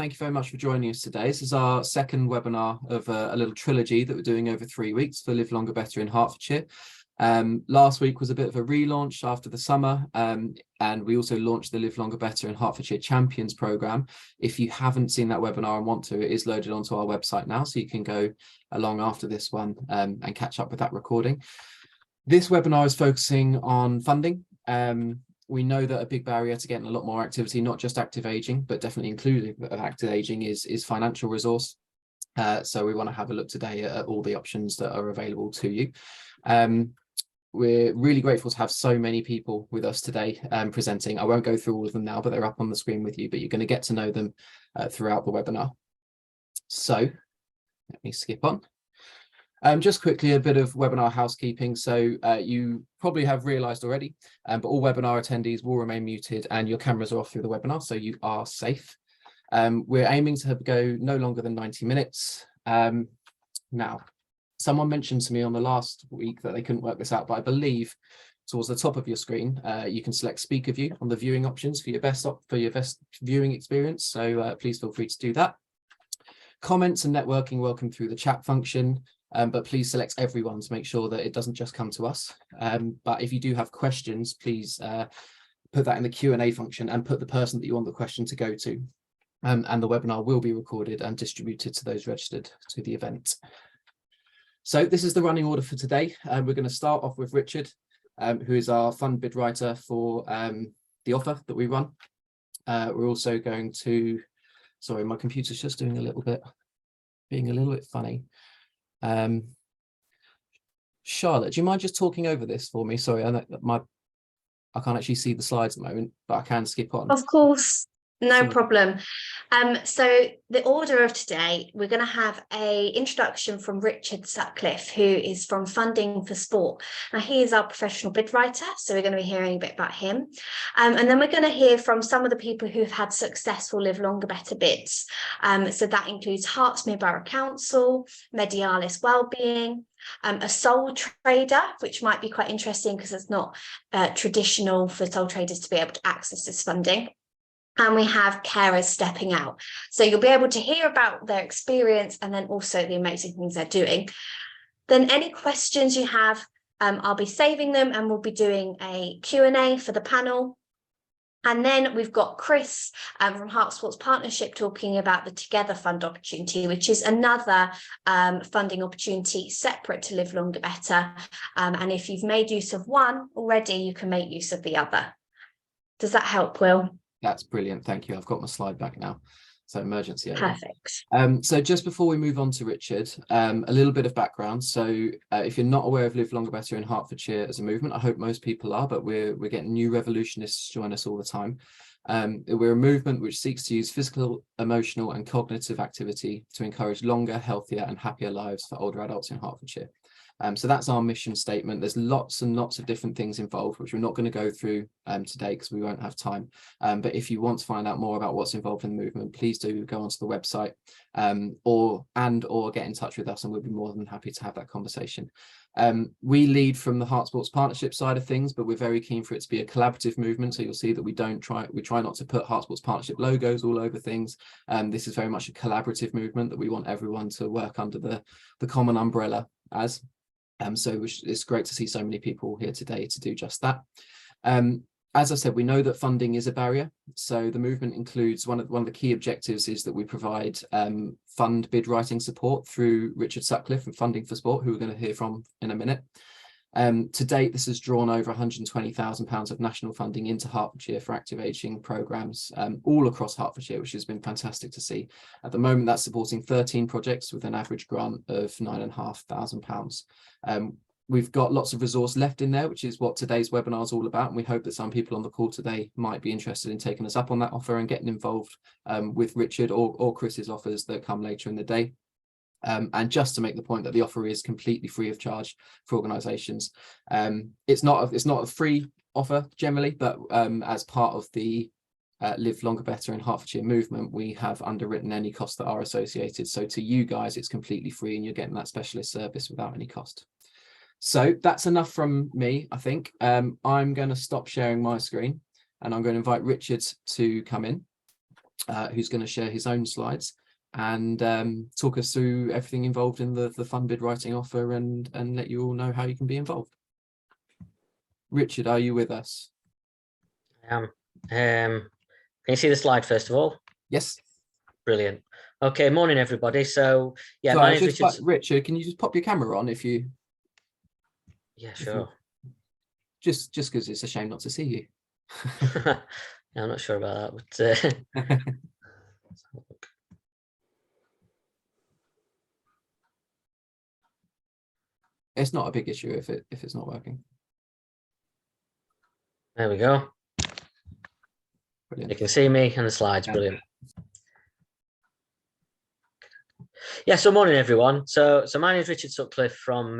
Thank you very much for joining us today. This is our second webinar of a little trilogy that we're doing over 3 weeks for Live Longer Better in Hertfordshire. Last week was a bit of a relaunch after the summer, and we also launched the Live Longer Better in Hertfordshire Champions programme. If you haven't seen that webinar and want to, it is loaded onto our website now, so you can go along after this one and catch up with that recording. This webinar is focusing on funding. We know that a big barrier to getting a lot more activity, not just active aging, but definitely including active aging, is financial resource. So we want to have a look today at all the options that are available to you. We're really grateful to have so many people with us today presenting. I won't go through all of them now, but they're up on the screen with you, but you're going to get to know them throughout the webinar. So let me skip on. Just quickly, a bit of webinar housekeeping. So you probably have realised already, but all webinar attendees will remain muted and your cameras are off through the webinar, so you are safe. We're aiming to go no longer than 90 minutes. Now, someone mentioned to me on the last week that they couldn't work this out, but I believe towards the top of your screen, you can select speaker view on the viewing options for your best viewing experience. So please feel free to do that. Comments and networking welcome through the chat function. But please select everyone to make sure that it doesn't just come to us. But if you do have questions, please put that in the Q&A function and put the person that you want the question to go to. And the webinar will be recorded and distributed to those registered to the event. So this is the running order for today. We're going to start off with Richard, who is our fund bid writer for the offer that we run. We're also going to, sorry, my computer's just being a little bit funny. Charlotte, do you mind just talking over this for me? Sorry, I can't actually see the slides at the moment, but I can skip on. Of course, no problem. So the order of today, we're going to have an introduction from Richard Sutcliffe, who is from Funding for Sport. Now, he is our professional bid writer, so we're going to be hearing a bit about him. And then we're going to hear from some of the people who've had successful Live Longer Better bids. So that includes Hertfordshire Borough Council, Medialis Wellbeing, a sole trader, which might be quite interesting because it's not traditional for sole traders to be able to access this funding. And we have carers stepping out. So you'll be able to hear about their experience and then also the amazing things they're doing. Then any questions you have, I'll be saving them and we'll be doing a Q&A for the panel. And then we've got Chris from Heart Sports Partnership talking about the Together Fund opportunity, which is another funding opportunity separate to Live Longer Better. And if you've made use of one already, you can make use of the other. Does that help, Will? That's brilliant. Thank you. I've got my slide back now. So emergency. Perfect. So just before we move on to Richard, a little bit of background. So if you're not aware of Live Longer Better in Hertfordshire as a movement, I hope most people are, but we're getting new revolutionists join us all the time. We're a movement which seeks to use physical, emotional and cognitive activity to encourage longer, healthier and happier lives for older adults in Hertfordshire. So that's our mission statement. There's lots and lots of different things involved, which we're not going to go through today because we won't have time. But if you want to find out more about what's involved in the movement, please do go onto the website or get in touch with us and we'll be more than happy to have that conversation. We lead from the Heart Sports Partnership side of things, but we're very keen for it to be a collaborative movement. So you'll see that we try not to put Heart Sports Partnership logos all over things. This is very much a collaborative movement that we want everyone to work under the common umbrella as. So it's great to see so many people here today to do just that. As I said, we know that funding is a barrier. So the movement includes one of the key objectives is that we provide fund bid writing support through Richard Sutcliffe and Funding for Sport, who we're going to hear from in a minute. To date, this has drawn over £120,000 of national funding into Hertfordshire for active ageing programmes all across Hertfordshire, which has been fantastic to see. At the moment, that's supporting 13 projects with an average grant of £9,500. We've got lots of resource left in there, which is what today's webinar is all about. And we hope that some people on the call today might be interested in taking us up on that offer and getting involved with Richard or Chris's offers that come later in the day. And just to make the point that the offer is completely free of charge for organisations. It's not a free offer generally, but as part of the Live Longer Better in Hertfordshire movement, we have underwritten any costs that are associated. So to you guys, it's completely free and you're getting that specialist service without any cost. So that's enough from me, I think. I'm going to stop sharing my screen and I'm going to invite Richard to come in. who's going to share his own slides and talk us through everything involved in the fund bid writing offer and let you all know how you can be involved. Richard, are you with us? I am. Can you see the slide first of all? Yes. Brilliant. Okay, morning everybody. So yeah, Sorry, my name's Richard. Richard, can you just pop your camera on if you? Yeah, sure. Just because it's a shame not to see you. I'm not sure about that, but it's not a big issue if it's not working. there we go. Brilliant. You can see me and the slides. Yeah. Brilliant. Yeah, so morning everyone. So my name is Richard Sutcliffe from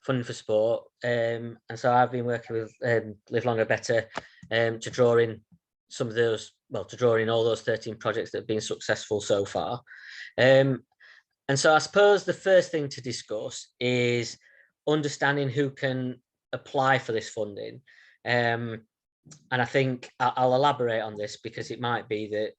Funding for Sport, and so I've been working with Live Longer Better to draw in some of those, well, to draw in all those 13 projects that have been successful so far. And so I suppose the first thing to discuss is understanding who can apply for this funding. And I think I'll elaborate on this because it might be that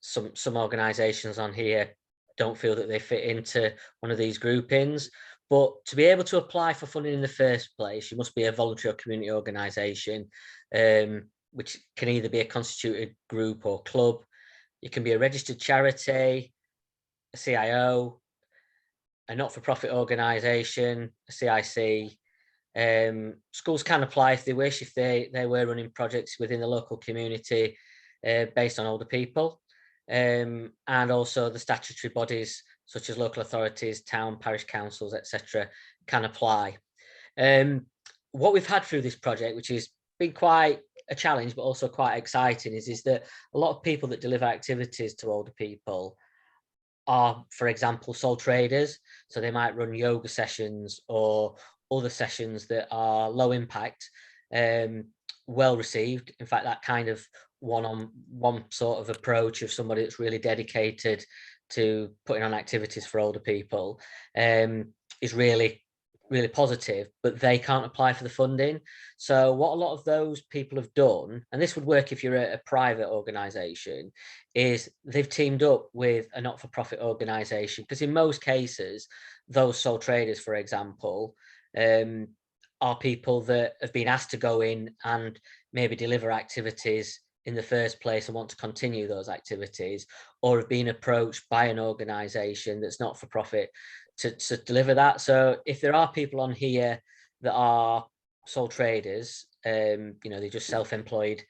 some organisations on here don't feel that they fit into one of these groupings. But to be able to apply for funding in the first place, you must be a voluntary or community organisation, which can either be a constituted group or club. You can be a registered charity, a CIO, a not-for-profit organisation, a CIC. Schools can apply if they wish, if they were running projects within the local community based on older people. And also the statutory bodies such as local authorities, town, parish councils, etc., can apply. What we've had through this project, which has been quite a challenge but also quite exciting, is that a lot of people that deliver activities to older people are, for example, sole traders. So they might run yoga sessions or other sessions that are low impact, well received. In fact, that kind of one-on-one sort of approach of somebody that's really dedicated to putting on activities for older people is really positive, but they can't apply for the funding. So what a lot of those people have done, and this would work if you're a private organisation, is they've teamed up with a not-for-profit organisation, because in most cases, those sole traders, for example, are people that have been asked to go in and maybe deliver activities in the first place and want to continue those activities, or have been approached by an organisation that's not for profit to deliver that. So if there are people on here that are sole traders, you know, they're just self-employed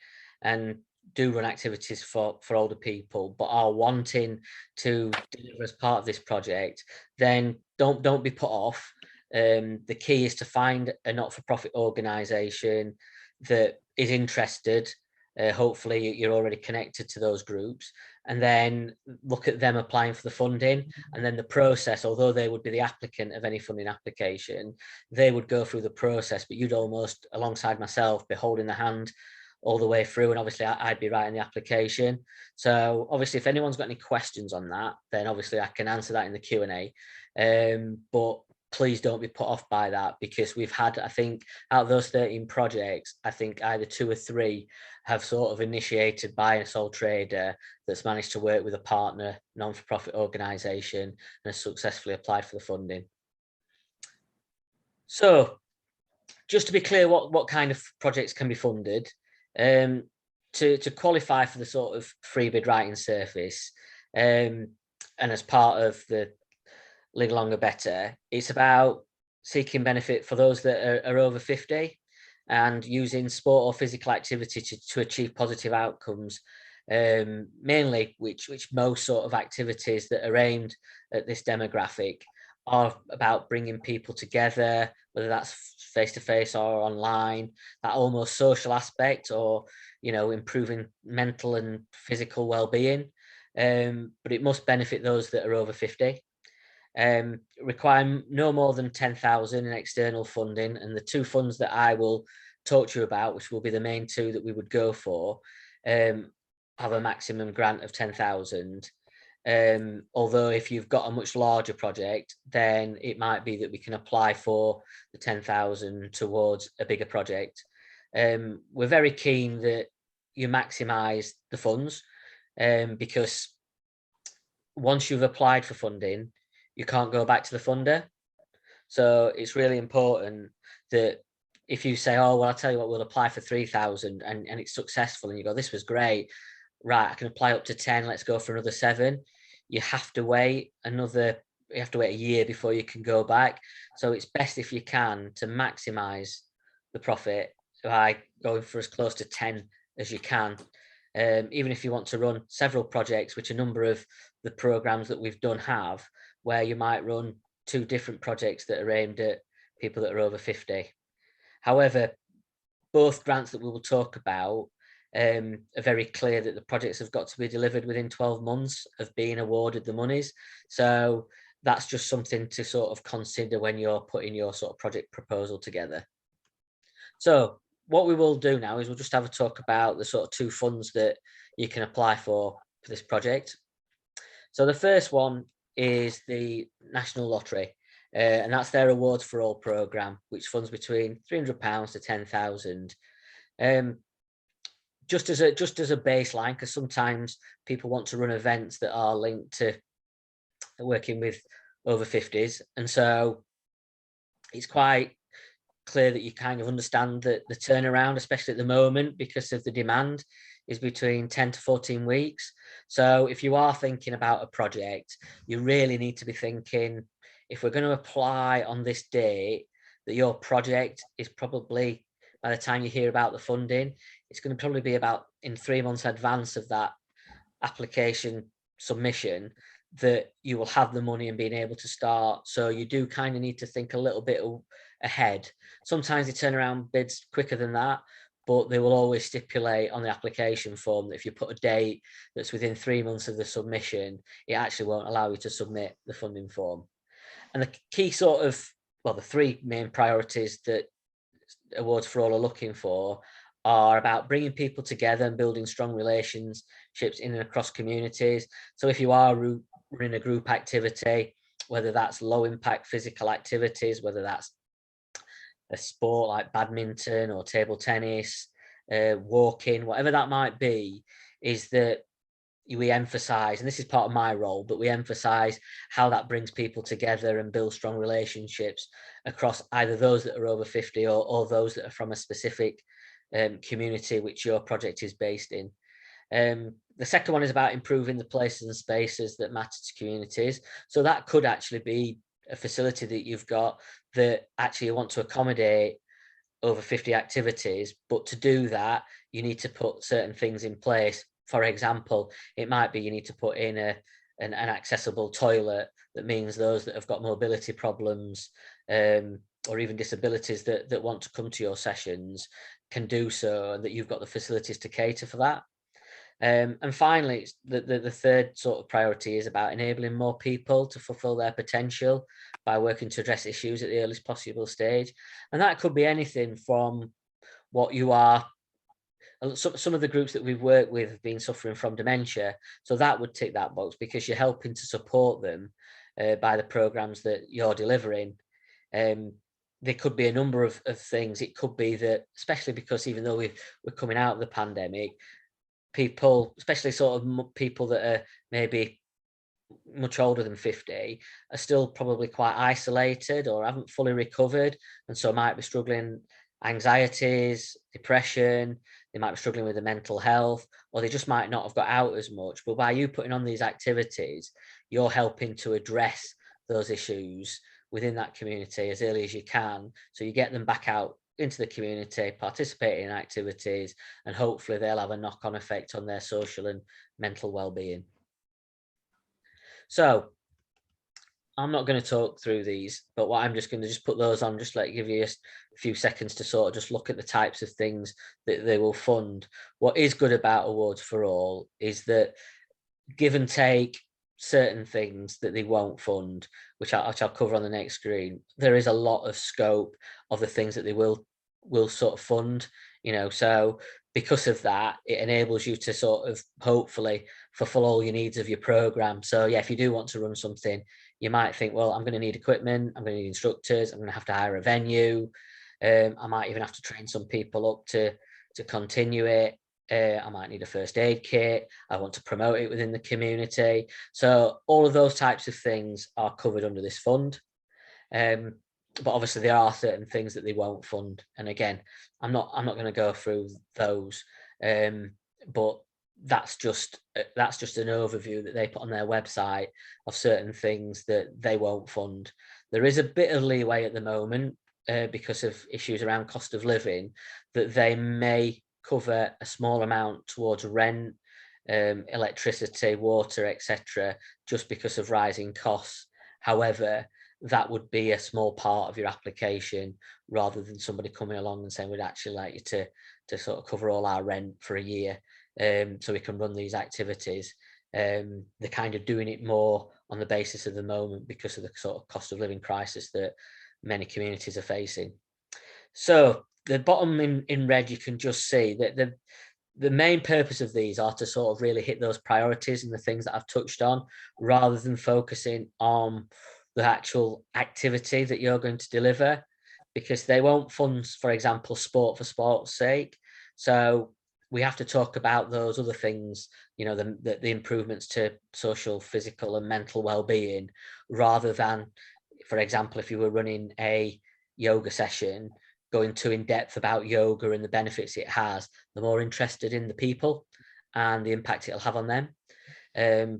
and do run activities for older people, but are wanting to deliver as part of this project, then don't be put off. The key is to find a not-for-profit organisation that is interested. Hopefully you're already connected to those groups, and then look at them applying for the funding. And then the process, although they would be the applicant of any funding application, they would go through the process, but you'd almost, alongside myself, be holding the hand all the way through, and obviously I'd be writing the application. So obviously if anyone's got any questions on that, then obviously I can answer that in the Q&A. But please don't be put off by that, because we've had, I think, out of those 13 projects, I think either 2 or 3 have sort of initiated by a sole trader that's managed to work with a partner non-for-profit organisation and has successfully applied for the funding. So just to be clear, what kind of projects can be funded, to qualify for the sort of free bid writing service, and as part of the Live Longer Better, it's about seeking benefit for those that are over 50 and using sport or physical activity to achieve positive outcomes, mainly which most sort of activities that are aimed at this demographic are about bringing people together, whether that's face-to-face or online, that almost social aspect, or, you know, improving mental and physical well-being, but it must benefit those that are over 50. Require no more than 10,000 in external funding, and the 2 funds that I will talk to you about, which will be the main 2 that we would go for, have a maximum grant of 10,000. Although if you've got a much larger project, then it might be that we can apply for the 10,000 towards a bigger project. We're very keen that you maximise the funds. because once you've applied for funding, you can't go back to the funder. So it's really important that if you say, oh, well, I'll tell you what, we'll apply for 3,000 and it's successful, and you go, this was great, right, I can apply up to 10, let's go for another 7. You have to wait a year before you can go back. So it's best, if you can, to maximize the profit by going for as close to 10 as you can. Even if you want to run several projects, which a number of the programs that we've done have, where you might run 2 different projects that are aimed at people that are over 50. However, both grants that we will talk about are very clear that the projects have got to be delivered within 12 months of being awarded the monies. So that's just something to sort of consider when you're putting your sort of project proposal together. So what we will do now is we'll just have a talk about the sort of 2 funds that you can apply for this project. So the first one is the National Lottery, and that's their Awards for All programme, which funds between £300 to 10,000. Just as a baseline, because sometimes people want to run events that are linked to working with over 50s, and so it's quite clear that you kind of understand that the turnaround, especially at the moment because of the demand, is between 10 to 14 weeks. So if you are thinking about a project, you really need to be thinking, if we're going to apply on this date, that your project is probably, by the time you hear about the funding, it's going to probably be about in 3 months advance of that application submission that you will have the money and being able to start. So you do kind of need to think a little bit ahead. Sometimes they turn around bids quicker than that, but they will always stipulate on the application form that if you put a date that's within 3 months of the submission, it actually won't allow you to submit the funding form. And the key sort of, well, the 3 main priorities that Awards for All are looking for are about bringing people together and building strong relationships in and across communities. So if you are running a group activity, whether that's low impact physical activities, whether that's a sport like badminton or table tennis, walking, whatever that might be, is that we emphasize, and this is part of my role, but we emphasize how that brings people together and build strong relationships across either those that are over 50 or those that are from a specific community which your project is based in. The second one is about improving the places and spaces that matter to communities. So that could actually be a facility that you've got that actually you want to accommodate over 50 activities, but to do that, you need to put certain things in place. For example, it might be you need to put in an accessible toilet. That means those that have got mobility problems or even disabilities that want to come to your sessions can do so, and that you've got the facilities to cater for that. And finally, the third sort of priority is about enabling more people to fulfill their potential by working to address issues at the earliest possible stage. And that could be anything from what you are. Some of the groups that we've worked with have been suffering from dementia. So that would tick that box because you're helping to support them by the programs that you're delivering. There could be a number of things. It could be that, especially because even though we're coming out of the pandemic, people, especially sort of people that are maybe much older than 50, are still probably quite isolated or haven't fully recovered, and so might be struggling anxieties, depression, they might be struggling with the mental health, or they just might not have got out as much. But by you putting on these activities, you're helping to address those issues within that community as early as you can, so you get them back out into the community, participating in activities, and hopefully they'll have a knock-on effect on their social and mental well-being. So I'm not going to talk through these, but what I'm just going to put those on, just like give you a few seconds to sort of just look at the types of things that they will fund. What is good about Awards for All is that, give and take certain things that they won't fund, which I'll cover on the next screen, there is a lot of scope of the things that they will sort of fund, you know. So because of that, it enables you to sort of hopefully fulfill all your needs of your program. So yeah, if you do want to run something, you might think, well, I'm going to need equipment, I'm going to need instructors, I'm going to have to hire a venue, I might even have to train some people up to continue it. I might need a first aid kit. I want to promote it within the community. So all of those types of things are covered under this fund. But obviously there are certain things that they won't fund. And again, I'm not going to go through those. But that's just an overview that they put on their website of certain things that they won't fund. There is a bit of leeway at the moment because of issues around cost of living, that they may cover a small amount towards rent, electricity, water, etc., just because of rising costs. However, that would be a small part of your application, rather than somebody coming along and saying, we'd actually like you to sort of cover all our rent for a year, so we can run these activities. They're kind of doing it more on the basis of the moment because of the sort of cost of living crisis that many communities are facing. So the bottom in red, you can just see that the main purpose of these are to sort of really hit those priorities and the things that I've touched on, rather than focusing on the actual activity that you're going to deliver, because they won't fund, for example, sport for sport's sake. So we have to talk about those other things, you know, the improvements to social, physical and mental well-being, rather than, for example, if you were running a yoga session, going too in depth about yoga and the benefits it has. They're more interested in the people and the impact it'll have on them.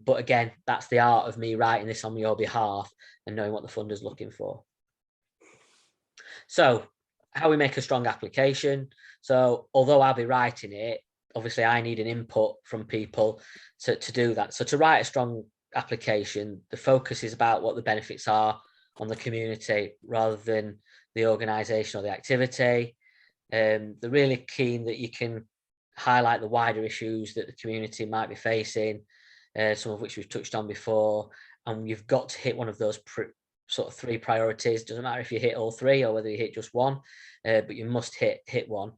But again, that's the art of me writing this on your behalf and knowing what the funder's looking for. So how we make a strong application. So although I'll be writing it, obviously I need an input from people to do that. So to write a strong application, the focus is about what the benefits are on the community rather than the organisation or the activity. They're really keen that you can highlight the wider issues that the community might be facing, some of which we've touched on before, and you've got to hit one of those sort of 3 priorities. Doesn't matter if you hit all 3 or whether you hit just one, but you must hit one.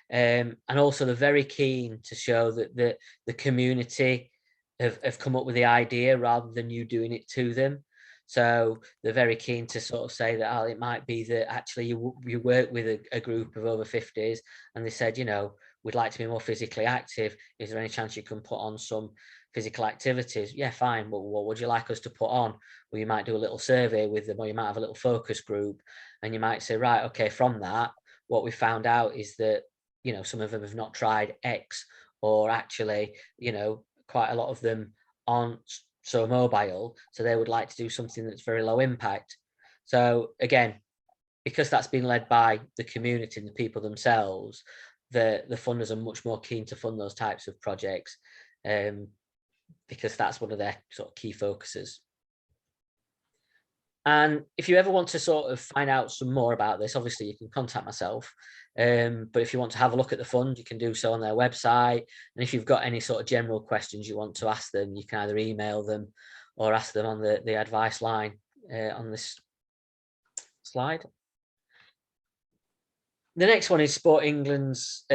And also they're very keen to show that the community have come up with the idea rather than you doing it to them. So they're very keen to sort of say that, it might be that actually you work with a group of over 50s and they said, you know, we'd like to be more physically active. Is there any chance you can put on some physical activities? Yeah, fine. But what would you like us to put on? Well, you might do a little survey with them, or you might have a little focus group, and you might say, right, okay, from that, what we found out is that, you know, some of them have not tried X, or actually, you know, quite a lot of them aren't so mobile, so they would like to do something that's very low impact. So again, because that's been led by the community and the people themselves, the funders are much more keen to fund those types of projects, because that's one of their sort of key focuses. And if you ever want to sort of find out some more about this, obviously you can contact myself. But if you want to have a look at the fund, you can do so on their website. And if you've got any sort of general questions you want to ask them, you can either email them or ask them on the advice line on this slide. The next one is Sport England's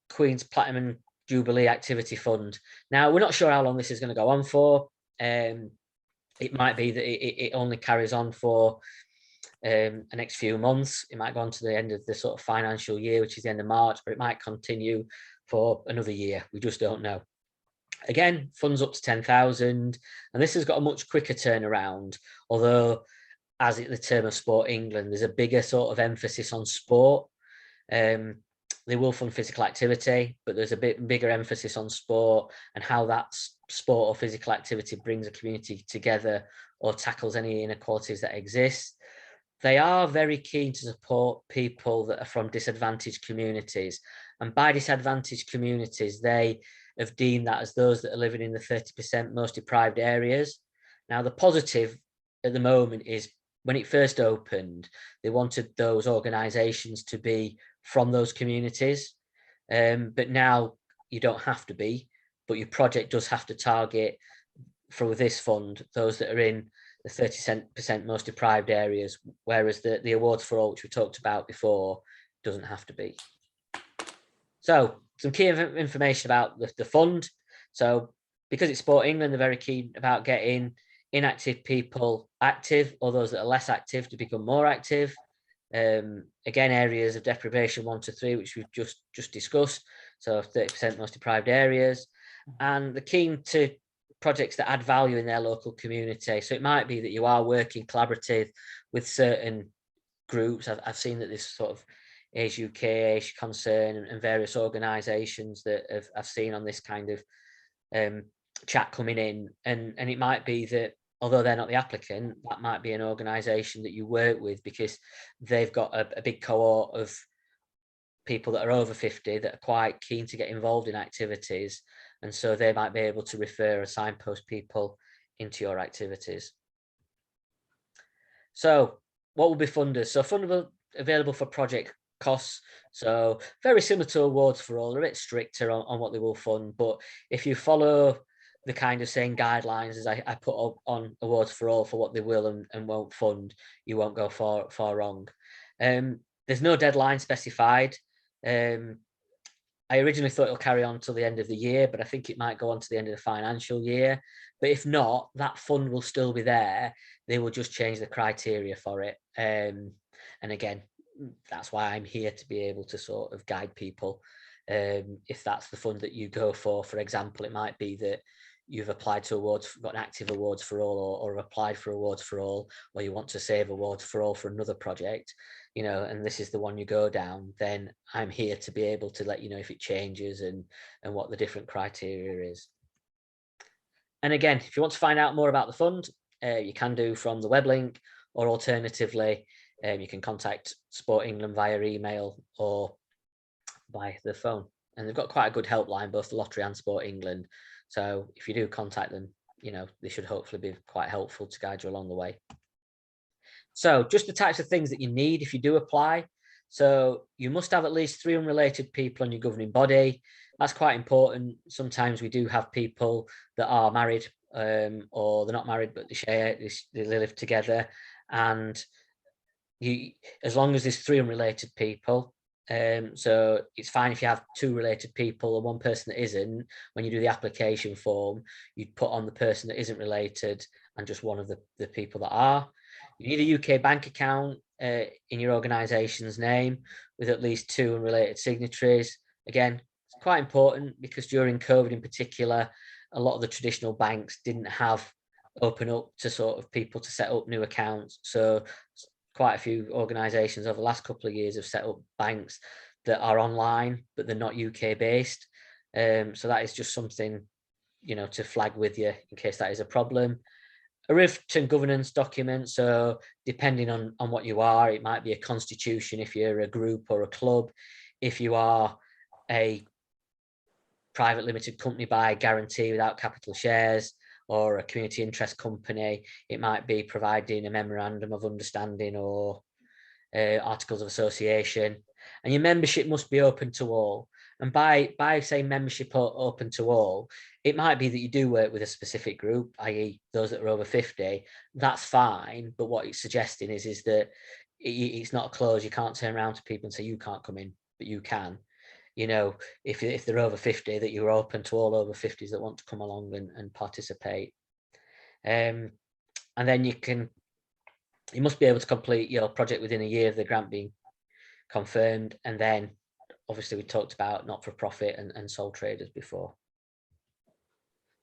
Queen's Platinum Jubilee Activity Fund. Now, we're not sure how long this is going to go on for. It might be that it only carries on for the next few months. It might go on to the end of the sort of financial year, which is the end of March, but it might continue for another year. We just don't know. Again, funds up to 10,000, and this has got a much quicker turnaround, although as the term of Sport England, there's a bigger sort of emphasis on sport. They will fund physical activity, but there's a bit bigger emphasis on sport and how that sport or physical activity brings a community together or tackles any inequalities that exist. They are very keen to support people that are from disadvantaged communities. And by disadvantaged communities, they have deemed that as those that are living in the 30% most deprived areas. Now, the positive at the moment is when it first opened, they wanted those organisations to be from those communities. But now you don't have to be, but your project does have to target, for this fund, those that are in the 30% most deprived areas, whereas the awards for all, which we talked about before, doesn't have to be. So some key information about the fund. So because it's Sport England, they're very keen about getting inactive people active, or those that are less active to become more active. Again, areas of deprivation 1 to 3, which we've just discussed. so 30% most deprived areas, and they're keen to projects that add value in their local community. So it might be that you are working collaborative with certain groups. I've seen that this sort of Age UK, Age Concern, and various organisations that I've seen on this kind of chat coming in, and it might be that although they're not the applicant, that might be an organisation that you work with because they've got a big cohort of people that are over 50 that are quite keen to get involved in activities, and so they might be able to refer or signpost people into your activities. So what will be funded? So fundable available for project costs. So very similar to awards for all, they're a bit stricter on what they will fund, but if you follow the kind of same guidelines as I put up on awards for all for what they will and won't fund, you won't go far wrong. There's no deadline specified. I originally thought it'll carry on till the end of the year, but I think it might go on to the end of the financial year. But if not, that fund will still be there. They will just change the criteria for it. And again, that's why I'm here, to be able to sort of guide people. If that's the fund that you go for example, it might be that you've applied to awards, got an active awards for all, or applied for awards for all, or you want to save awards for all for another project, you know, and this is the one you go down, then I'm here to be able to let you know if it changes and what the different criteria is. And again, if you want to find out more about the fund, you can do from the web link, or alternatively, you can contact Sport England via email or by the phone. And they've got quite a good helpline, both the lottery and Sport England. So if you do contact them, you know, they should hopefully be quite helpful to guide you along the way. So just the types of things that you need if you do apply. So you must have at least 3 unrelated people on your governing body. That's quite important. Sometimes we do have people that are married, or they're not married, but they live together. And as long as there's 3 unrelated people, so it's fine if you have 2 related people and 1 person that isn't. When you do the application form, you'd put on the person that isn't related and just one of the people that are. You need a UK bank account in your organisation's name with at least 2 unrelated signatories. Again, it's quite important because during COVID in particular, a lot of the traditional banks didn't have open up to sort of people to set up new accounts. So quite a few organisations over the last couple of years have set up banks that are online, but they're not UK based. So that is just something, you know, to flag with you in case that is a problem. A written governance document. So depending on what you are, it might be a constitution if you're a group or a club. If you are a private limited company by guarantee without capital shares, or a community interest company, it might be providing a memorandum of understanding or articles of association. And your membership must be open to all. And by saying membership open to all, it might be that you do work with a specific group, i.e. those that are over 50, that's fine. But what it's suggesting is that it's not closed. You can't turn around to people and say, you can't come in, but you can. You know, if they're over 50, that you're open to all over 50s that want to come along and participate. And then you must be able to complete your project within a year of the grant being confirmed. And then obviously we talked about not-for-profit and sole traders before.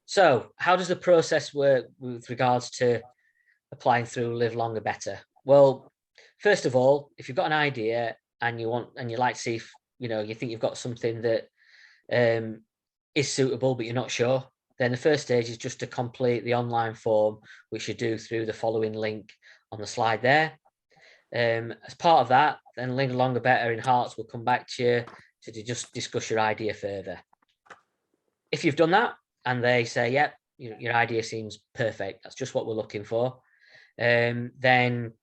So how does the process work with regards to applying through Live Longer Better? Well, first of all, if you've got an idea and you like to see if, you know, you think you've got something that is suitable, but you're not sure, then the first stage is just to complete the online form, which you do through the following link on the slide there. As part of that, then Live Longer Better in Hearts will come back to you to just discuss your idea further. If you've done that and they say, yep, your idea seems perfect, that's just what we're looking for, then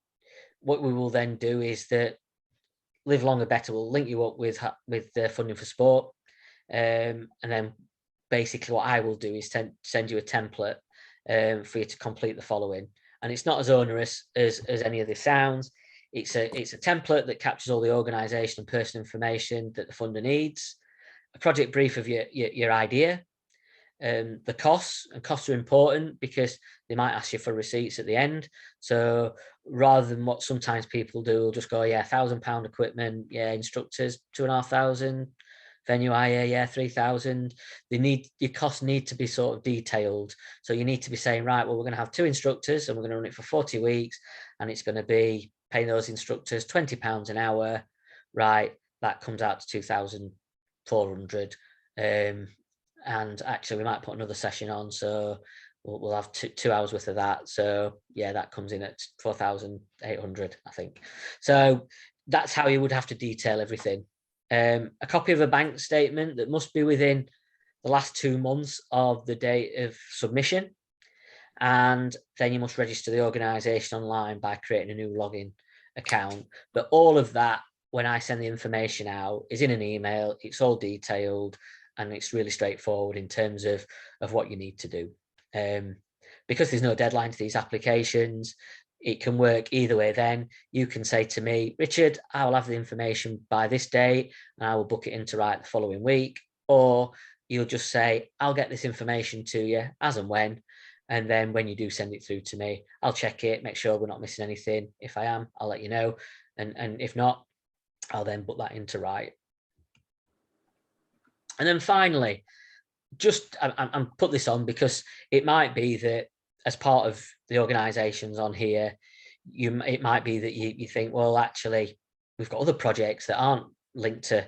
what we will then do is that Live Longer Better will link you up with Funding for Sport, and then basically what I will do is send you a template for you to complete the following. And it's not as onerous as any of this sounds. It's a template that captures all the organisation and personal information that the funder needs, a project brief of your idea, the costs are important because they might ask you for receipts at the end. So rather than what sometimes people do, will just go, yeah, £1,000 equipment, yeah, instructors, 2,500, Venue hire, yeah, 3,000. Your costs need to be sort of detailed. So you need to be saying, right, well, we're going to have 2 instructors and we're going to run it for 40 weeks, and it's going to be paying those instructors £20 an hour. Right, that comes out to 2,400. And actually we might put another session on, so we'll have 2 hours worth of that. So yeah, that comes in at 4,800, I think. So that's how you would have to detail everything. A copy of a bank statement that must be within the last 2 months of the date of submission, and then you must register the organisation online by creating a new login account. But all of that, when I send the information out, is in an email. It's all detailed and it's really straightforward in terms of what you need to do. Because there's no deadline to these applications, it can work either way. Then you can say to me, Richard, I will have the information by this date and I will book it in to write the following week. Or you'll just say, I'll get this information to you as and when. And then when you do send it through to me, I'll check it, make sure we're not missing anything. If I am, I'll let you know. And if not, I'll then put that into write. And then finally, just I'm put this on because it might be that as part of the organisations on here, it might be that you think, well, actually, we've got other projects that aren't linked to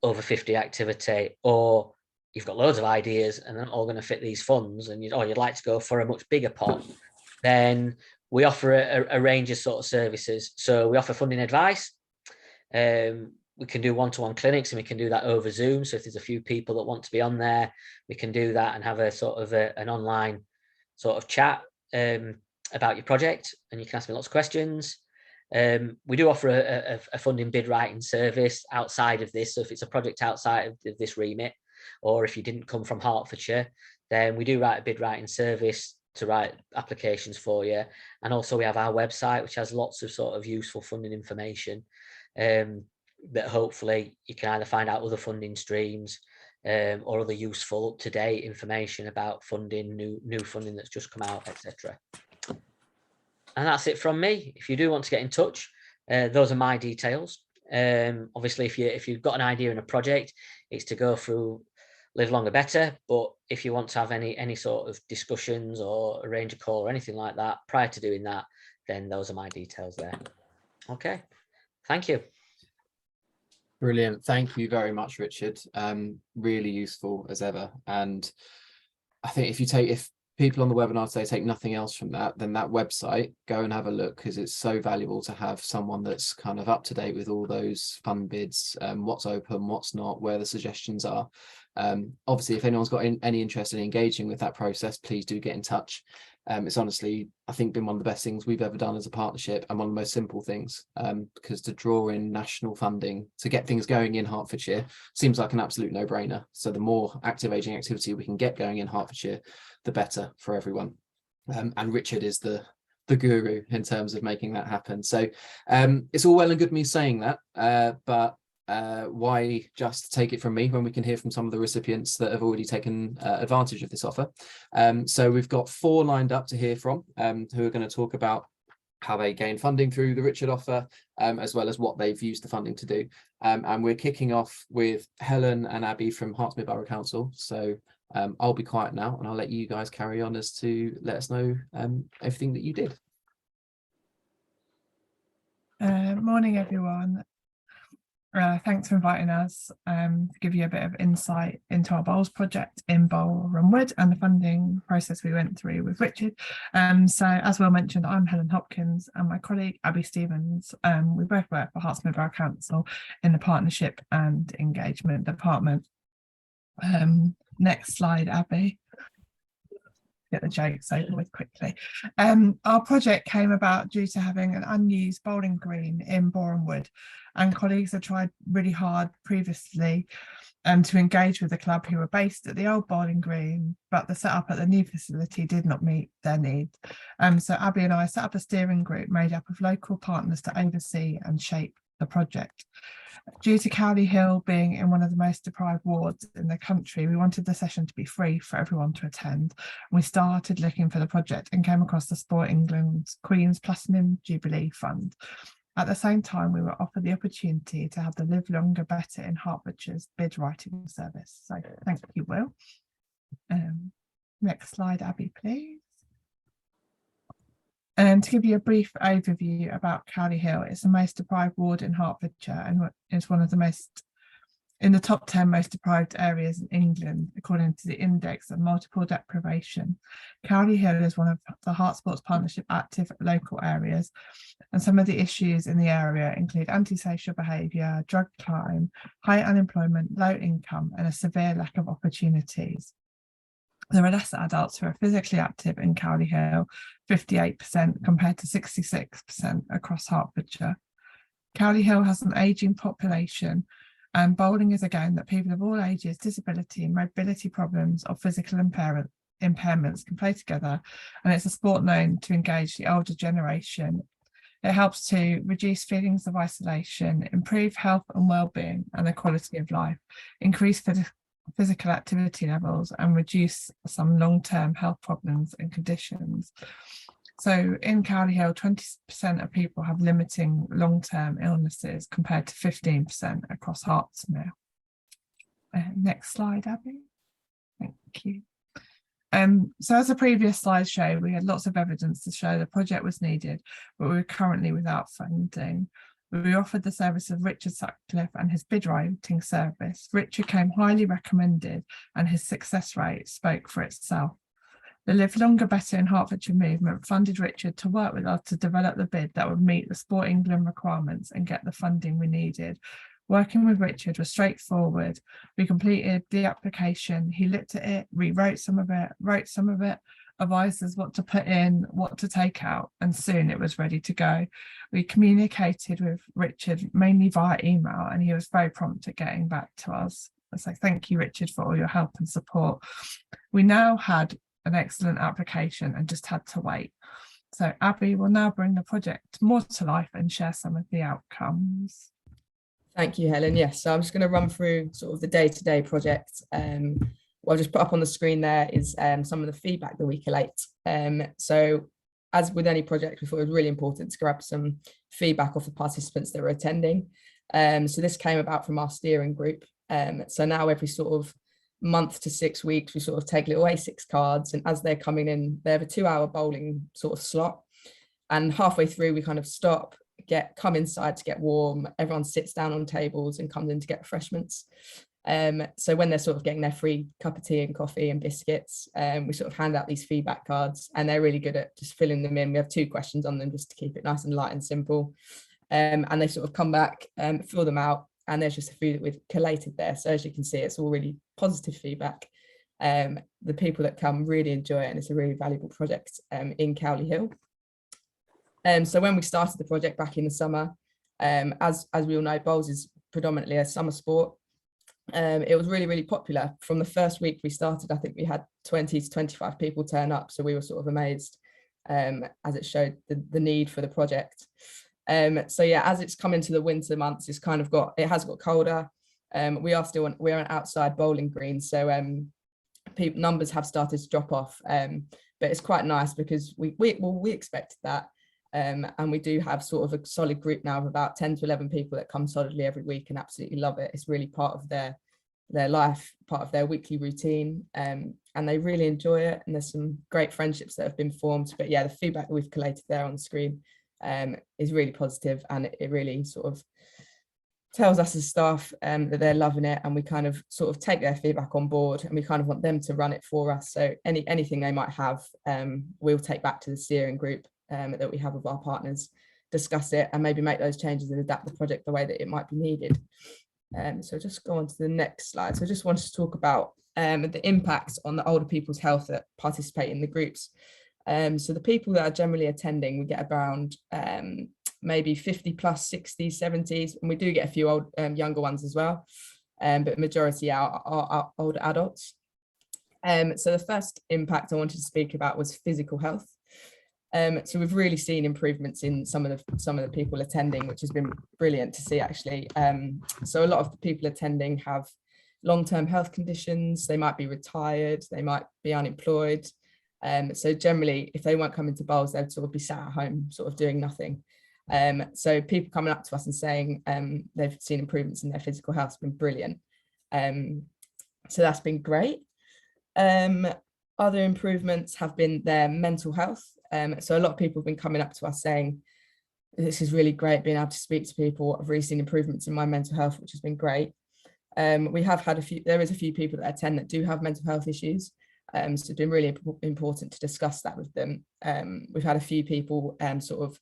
over 50 activity, or you've got loads of ideas and they're not all going to fit these funds, and you'd like to go for a much bigger pot. Then we offer a range of sort of services. So we offer funding advice. We can do one-to-one clinics, and we can do that over Zoom. So if there's a few people that want to be on there, we can do that and have a sort of an online sort of chat about your project, and you can ask me lots of questions. We do offer a funding bid writing service outside of this. So if it's a project outside of this remit, or if you didn't come from Hertfordshire, then we do write a bid writing service to write applications for you. And also we have our website, which has lots of sort of useful funding information that hopefully you can either find out other funding streams or other useful up-to-date information about funding, new funding that's just come out, etc. And that's it from me. If you do want to get in touch, those are my details. Obviously, if you've got an idea in a project, it's to go through Live Longer Better. But if you want to have any sort of discussions or arrange a call or anything like that prior to doing that, then those are my details there. Okay, thank you. Brilliant. Thank you very much, Richard. Really useful as ever. And I think if people on the webinar today take nothing else from that, then that website, go and have a look, because it's so valuable to have someone that's kind of up to date with all those fund bids, what's open, what's not, where the suggestions are. Obviously, if anyone's got any interest in engaging with that process, please do get in touch. It's honestly, I think, been one of the best things we've ever done as a partnership, and one of the most simple things, because to draw in national funding to get things going in Hertfordshire seems like an absolute no-brainer. So the more active aging activity we can get going in Hertfordshire, the better for everyone. And Richard is the guru in terms of making that happen. So it's all well and good me saying that, but why just take it from me when we can hear from some of the recipients that have already taken advantage of this offer? So we've got 4 lined up to hear from, who are going to talk about how they gain funding through the Richard offer, as well as what they've used the funding to do. And we're kicking off with Helen and Abby from Hertfordshire Borough Council. So I'll be quiet now and I'll let you guys carry on as to let us know everything that you did. Morning, everyone. Thanks for inviting us to give you a bit of insight into our Bowls project in Boreham Wood and the funding process we went through with Richard. So as well mentioned, I'm Helen Hopkins, and my colleague Abby Stevens. We both work for Hertfordshire Borough Council in the Partnership and Engagement Department. Next slide, Abby. Get the jokes over with quickly. Our project came about due to having an unused bowling green in Boreham Wood, and colleagues had tried really hard previously to engage with the club who were based at the old bowling green, but the setup at the new facility did not meet their needs. So Abby and I set up a steering group made up of local partners to oversee and shape the project. Due to Cowley Hill being in one of the most deprived wards in the country, we wanted the session to be free for everyone to attend. We started looking for the project and came across the Sport England's Queen's Platinum Jubilee Fund. At the same time, we were offered the opportunity to have the Live Longer Better in Hertfordshire's bid writing service. So thank you, Will. Next slide, Abby, please. And to give you a brief overview about Cowley Hill, it's the most deprived ward in Hertfordshire and it's one of the most, in the top 10 most deprived areas in England, according to the Index of Multiple Deprivation. Cowley Hill is one of the Heart Sports Partnership active local areas, and some of the issues in the area include antisocial behaviour, drug crime, high unemployment, low income, and a severe lack of opportunities. There are less adults who are physically active in Cowley Hill, 58% compared to 66% across Hertfordshire. Cowley Hill has an ageing population, and bowling is a game that people of all ages, disability, mobility problems, or physical impairments can play together, and it's a sport known to engage the older generation. It helps to reduce feelings of isolation, improve health and well-being and the quality of life, increase physical activity levels, and reduce some long-term health problems and conditions. So in Cowley Hill, 20% of people have limiting long-term illnesses compared to 15% across Hertfordshire. Next slide, Abby. Thank you. So as the previous slide showed, we had lots of evidence to show the project was needed, but we were currently without funding. We offered the service of Richard Sutcliffe and his bid writing service. Richard came highly recommended and his success rate spoke for itself. The Live Longer Better in Hertfordshire movement funded Richard to work with us to develop the bid that would meet the Sport England requirements and get the funding we needed. Working with Richard was straightforward. We completed the application, he looked at it, rewrote some of it, wrote some of it, advised us what to put in, what to take out, and soon it was ready to go. We communicated with Richard mainly via email and he was very prompt at getting back to us. So thank you, Richard, for all your help and support. We now had an excellent application and just had to wait. So Abby will now bring the project more to life and share some of the outcomes. Thank you, Helen. Yes, so I'm just going to run through sort of the day-to-day project. What I'll just put up on the screen there is some of the feedback that we collate. So as with any project, we thought it was really important to grab some feedback off the participants that were attending. So this came about from our steering group. So now every sort of month to 6 weeks, we sort of take little A6 cards, and as they're coming in, they have a 2-hour bowling sort of slot. And halfway through, we kind of stop, come inside to get warm. Everyone sits down on tables and comes in to get refreshments. So when they're sort of getting their free cup of tea and coffee and biscuits, we sort of hand out these feedback cards, and they're really good at just filling them in. We have 2 questions on them just to keep it nice and light and simple. And they sort of come back and fill them out, and there's just a few that we've collated there. So as you can see, it's all really positive feedback. The people that come really enjoy it, and it's a really valuable project in Cowley Hill. So when we started the project back in the summer, as we all know, bowls is predominantly a summer sport. It was really, really popular. From the first week we started, I think we had 20 to 25 people turn up. So we were sort of amazed as it showed the need for the project. So yeah, as it's come into the winter months, it has got colder. We're an outside bowling green, so numbers have started to drop off. But it's quite nice because we expected that. And we do have sort of a solid group now of about 10 to 11 people that come solidly every week and absolutely love it. It's really part of their life, part of their weekly routine, and they really enjoy it. And there's some great friendships that have been formed. But yeah, the feedback that we've collated there on the screen is really positive, and it really sort of tells us as staff that they're loving it, and we kind of sort of take their feedback on board, and we kind of want them to run it for us. So anything they might have, we'll take back to the steering group that we have with our partners, discuss it, and maybe make those changes and adapt the project the way that it might be needed. So just go on to the next slide. So I just wanted to talk about the impact on the older people's health that participate in the groups. So the people that are generally attending, we get around maybe 50 plus, 60s, 70s, and we do get a few younger ones as well, but majority are older adults. So the first impact I wanted to speak about was physical health. So we've really seen improvements in some of the people attending, which has been brilliant to see, actually. So a lot of the people attending have long-term health conditions. They might be retired, they might be unemployed. So generally, if they weren't coming to bowls, they'd sort of be sat at home, sort of doing nothing. So people coming up to us and saying they've seen improvements in their physical health has been brilliant. So that's been great. Other improvements have been their mental health. So a lot of people have been coming up to us saying, this is really great, being able to speak to people. I've really seen improvements in my mental health, which has been great. We have had there is a few people that attend that do have mental health issues. So it's been really important to discuss that with them. We've had a few people sort of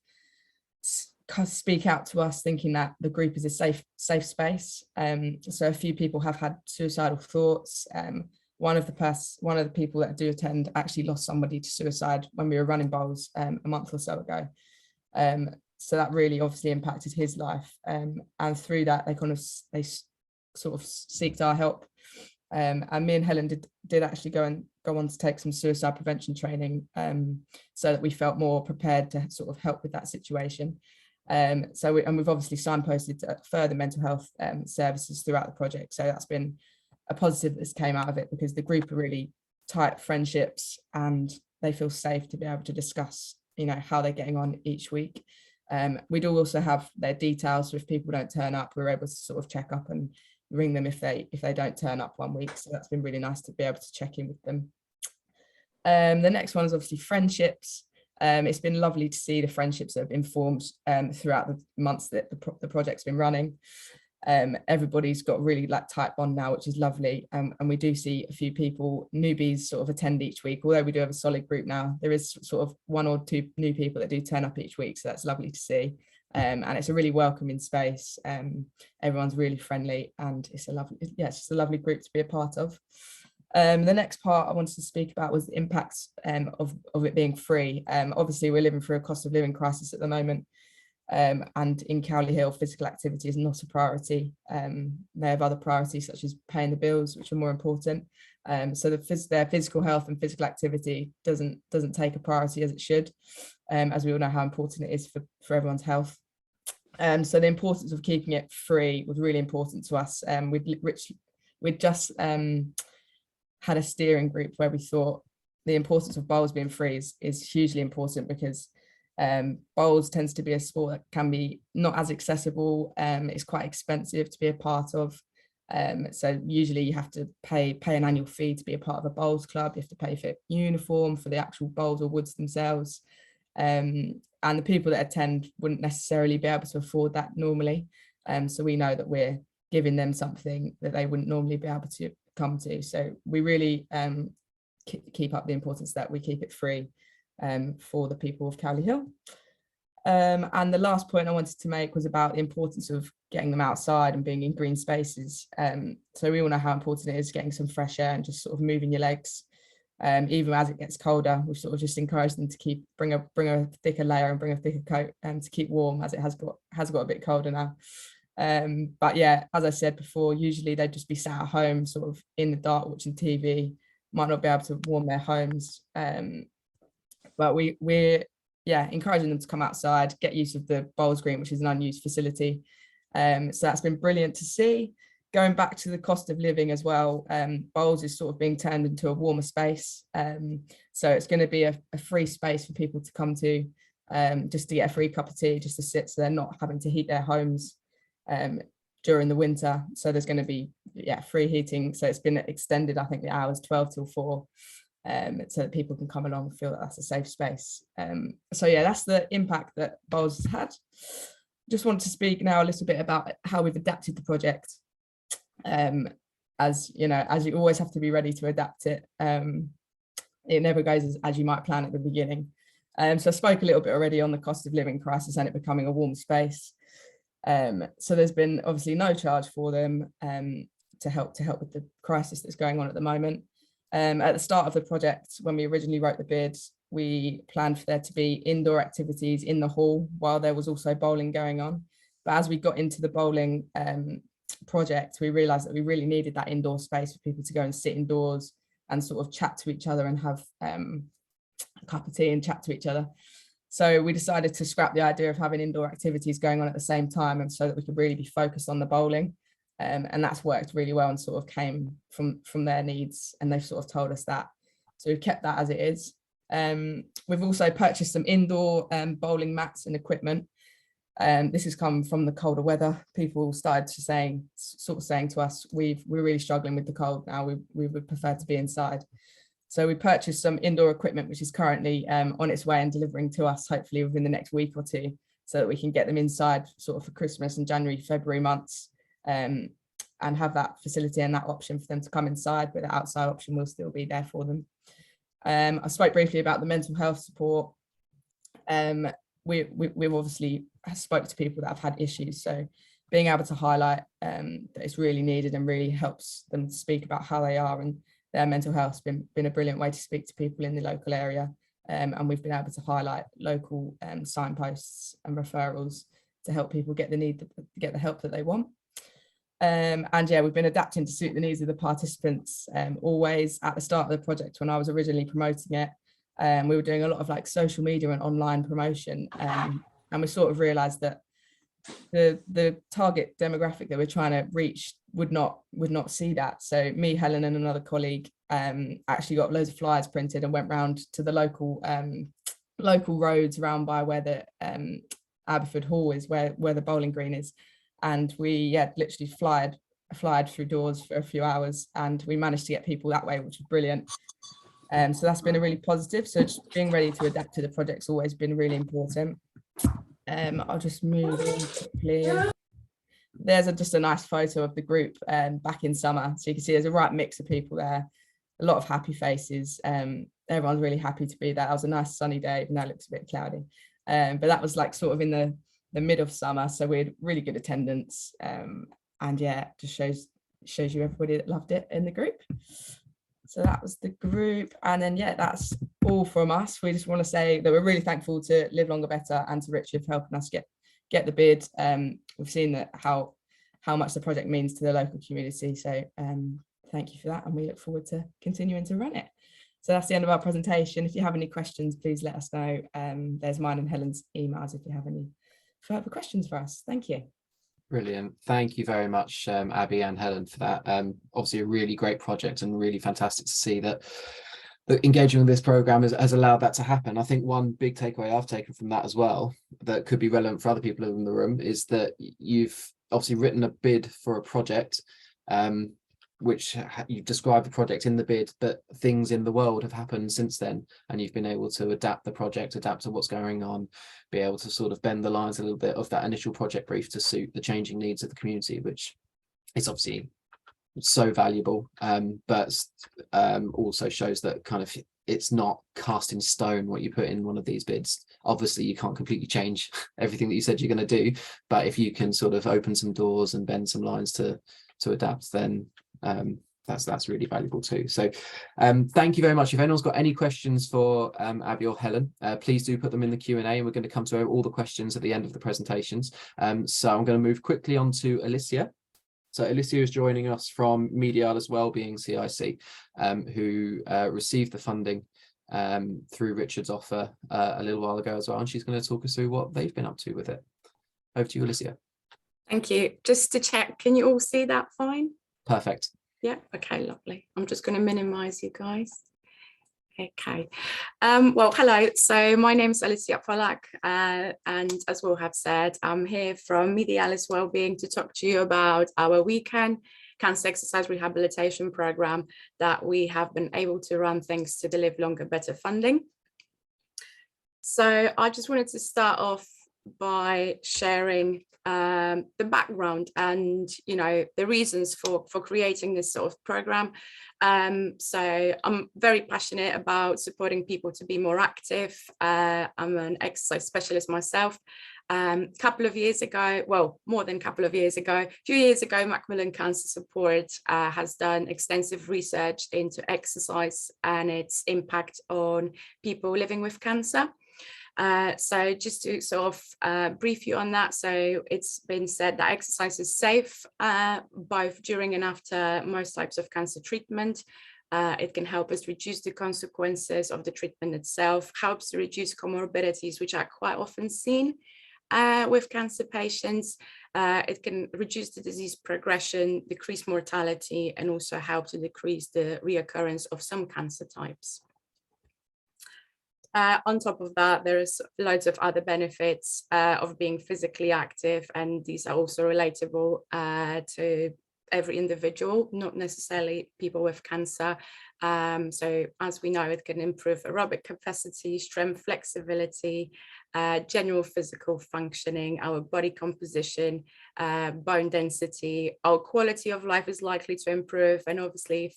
speak out to us thinking that the group is a safe space. So a few people have had suicidal thoughts. One of the people that do attend actually lost somebody to suicide when we were running bowls a month or so ago. So that really obviously impacted his life. And through that, they sort of seeked our help. And me and Helen did actually go on to take some suicide prevention training, so that we felt more prepared to sort of help with that situation. We've obviously signposted further mental health services throughout the project. So that's been a positive that's came out of it, because the group are really tight friendships and they feel safe to be able to discuss, how they're getting on each week. We do also have their details, so if people don't turn up, we're able to sort of check up and ring them if they don't turn up one week. So that's been really nice to be able to check in with them. The next one is obviously friendships. It's been lovely to see the friendships that have been formed throughout the months that the project's been running. Everybody's got really tight bond now, which is lovely. And we do see a few people, newbies, sort of attend each week. Although we do have a solid group now, there is sort of 1 or 2 new people that do turn up each week. So that's lovely to see. And it's a really welcoming space. Everyone's really friendly, and it's just a lovely group to be a part of. The next part I wanted to speak about was the impacts of it being free. Obviously, we're living through a cost of living crisis at the moment. And in Cowley Hill, physical activity is not a priority. They have other priorities such as paying the bills, which are more important. So their physical health and physical activity doesn't take a priority as it should, as we all know how important it is for everyone's health. So the importance of keeping it free was really important to us. We'd just had a steering group where we thought the importance of bowls being free is hugely important, because bowls tends to be a sport that can be not as accessible. It's quite expensive to be a part of. So usually you have to pay an annual fee to be a part of a bowls club. You have to pay for uniform, for the actual bowls or woods themselves. And the people that attend wouldn't necessarily be able to afford that normally. So we know that we're giving them something that they wouldn't normally be able to come to. So we really keep up the importance that we keep it free for the people of Cowley Hill. And the last point I wanted to make was about the importance of getting them outside and being in green spaces. So we all know how important it is getting some fresh air and just sort of moving your legs. Even as it gets colder, we've sort of just encouraged them to bring a thicker layer and bring a thicker coat to keep warm, as it has got a bit colder now. But yeah, as I said before, usually they'd just be sat at home sort of in the dark watching TV, might not be able to warm their homes. But we're encouraging them to come outside, get use of the bowls green, which is an unused facility. So that's been brilliant to see. Going back to the cost of living as well, bowls is sort of being turned into a warmer space. So it's going to be a free space for people to come to, just to get a free cup of tea, just to sit, so they're not having to heat their homes during the winter. So there's going to be free heating. So it's been extended, I think the hours 12 till 4, so that people can come along and feel that that's a safe space. So yeah, that's the impact that bowls has had. Just want to speak now a little bit about how we've adapted the project. As you know, as you always have to be ready to adapt it. It never goes as you might plan at the beginning. So I spoke a little bit already on the cost of living crisis and it becoming a warm space. So there's been obviously no charge for them to help with the crisis that's going on at the moment. At the start of the project, when we originally wrote the bid, we planned for there to be indoor activities in the hall while there was also bowling going on. But as we got into the bowling project, we realized that we really needed that indoor space for people to go and sit indoors and sort of chat to each other and have a cup of tea and chat to each other. So we decided to scrap the idea of having indoor activities going on at the same time, and so that we could really be focused on the bowling. And that's worked really well and sort of came from their needs, and they've sort of told us that. So we've kept that as it is. We've also purchased some indoor bowling mats and equipment. This has come from the colder weather. People started to saying to us, we're really struggling with the cold now. We would prefer to be inside. So we purchased some indoor equipment, which is currently on its way and delivering to us, hopefully within the next week or two, so that we can get them inside sort of for Christmas and January, February months, and have that facility and that option for them to come inside, but the outside option will still be there for them. I spoke briefly about the mental health support. We've obviously spoke to people that have had issues, so being able to highlight that it's really needed and really helps them to speak about how they are and their mental health has been a brilliant way to speak to people in the local area, and we've been able to highlight local signposts and referrals to help people get the help that they want. And yeah, we've been adapting to suit the needs of the participants. Always at the start of the project, when I was originally promoting it, we were doing a lot of like social media and online promotion, and we sort of realized that the target demographic that we're trying to reach would not see that. So me, Helen, and another colleague actually got loads of flyers printed and went round to the local roads around by where the Aberford Hall is, where the bowling green is, and we literally flyed through doors for a few hours, and we managed to get people that way, which was brilliant. So that's been a really positive. So just being ready to adapt to the project's always been really important. I'll just move on quickly. There's just a nice photo of the group back in summer. So you can see there's a right mix of people there, a lot of happy faces. Everyone's really happy to be there. It was a nice sunny day, even though it looks a bit cloudy. But that was like sort of in the mid of summer. So we had really good attendance. And yeah, just shows you everybody that loved it in the group. So that was the group. And then, yeah, that's all from us. We just want to say that we're really thankful to Live Longer Better and to Richard for helping us get the bid. We've seen that how much the project means to the local community. So thank you for that. And we look forward to continuing to run it. So that's the end of our presentation. If you have any questions, please let us know. There's mine and Helen's emails if you have any further questions for us. Thank you. Brilliant. Thank you very much, Abby and Helen, for that. Obviously a really great project and really fantastic to see that the engagement with this program has allowed that to happen. I think one big takeaway I've taken from that as well, that could be relevant for other people in the room, is that you've obviously written a bid for a project, which you've described the project in the bid, but things in the world have happened since then, and you've been able to adapt the project, adapt to what's going on, be able to sort of bend the lines a little bit of that initial project brief to suit the changing needs of the community, which is obviously so valuable, but also shows that kind of it's not cast in stone what you put in one of these bids. Obviously you can't completely change everything that you said you're going to do, but if you can sort of open some doors and bend some lines to adapt, then that's really valuable too. So thank you very much. If anyone's got any questions for Abby or Helen, please do put them in the Q&A, and we're going to come to all the questions at the end of the presentations. So I'm going to move quickly on to Alicia. So Alicia is joining us from Medialis Wellbeing CIC, who received the funding through Richard's offer a little while ago as well, and she's going to talk us through what they've been up to with it. Over to you, Alicia. Thank you. Just to check, can you all see that fine? Perfect. Yeah, okay, lovely. I'm just going to minimize you guys. Okay. Well, hello. So my name is Alicia Polak, and as Will have said, I'm here from Medialis Wellbeing to talk to you about our weekend cancer exercise rehabilitation program that we have been able to run thanks to the Live Longer Better funding. So I just wanted to start off by sharing the background and the reasons for creating this sort of program. So I'm very passionate about supporting people to be more active. I'm an exercise specialist myself. Couple of years ago, well, more than a couple of years ago, a few years ago, Macmillan Cancer Support has done extensive research into exercise and its impact on people living with cancer. So just to sort of brief you on that, so it's been said that exercise is safe both during and after most types of cancer treatment. It can help us reduce the consequences of the treatment itself, helps to reduce comorbidities, which are quite often seen with cancer patients. It can reduce the disease progression, decrease mortality, and also help to decrease the reoccurrence of some cancer types. On top of that, there is loads of other benefits of being physically active, and these are also relatable to every individual, not necessarily people with cancer. So as we know, it can improve aerobic capacity, strength, flexibility, general physical functioning, our body composition, bone density. Our quality of life is likely to improve, and obviously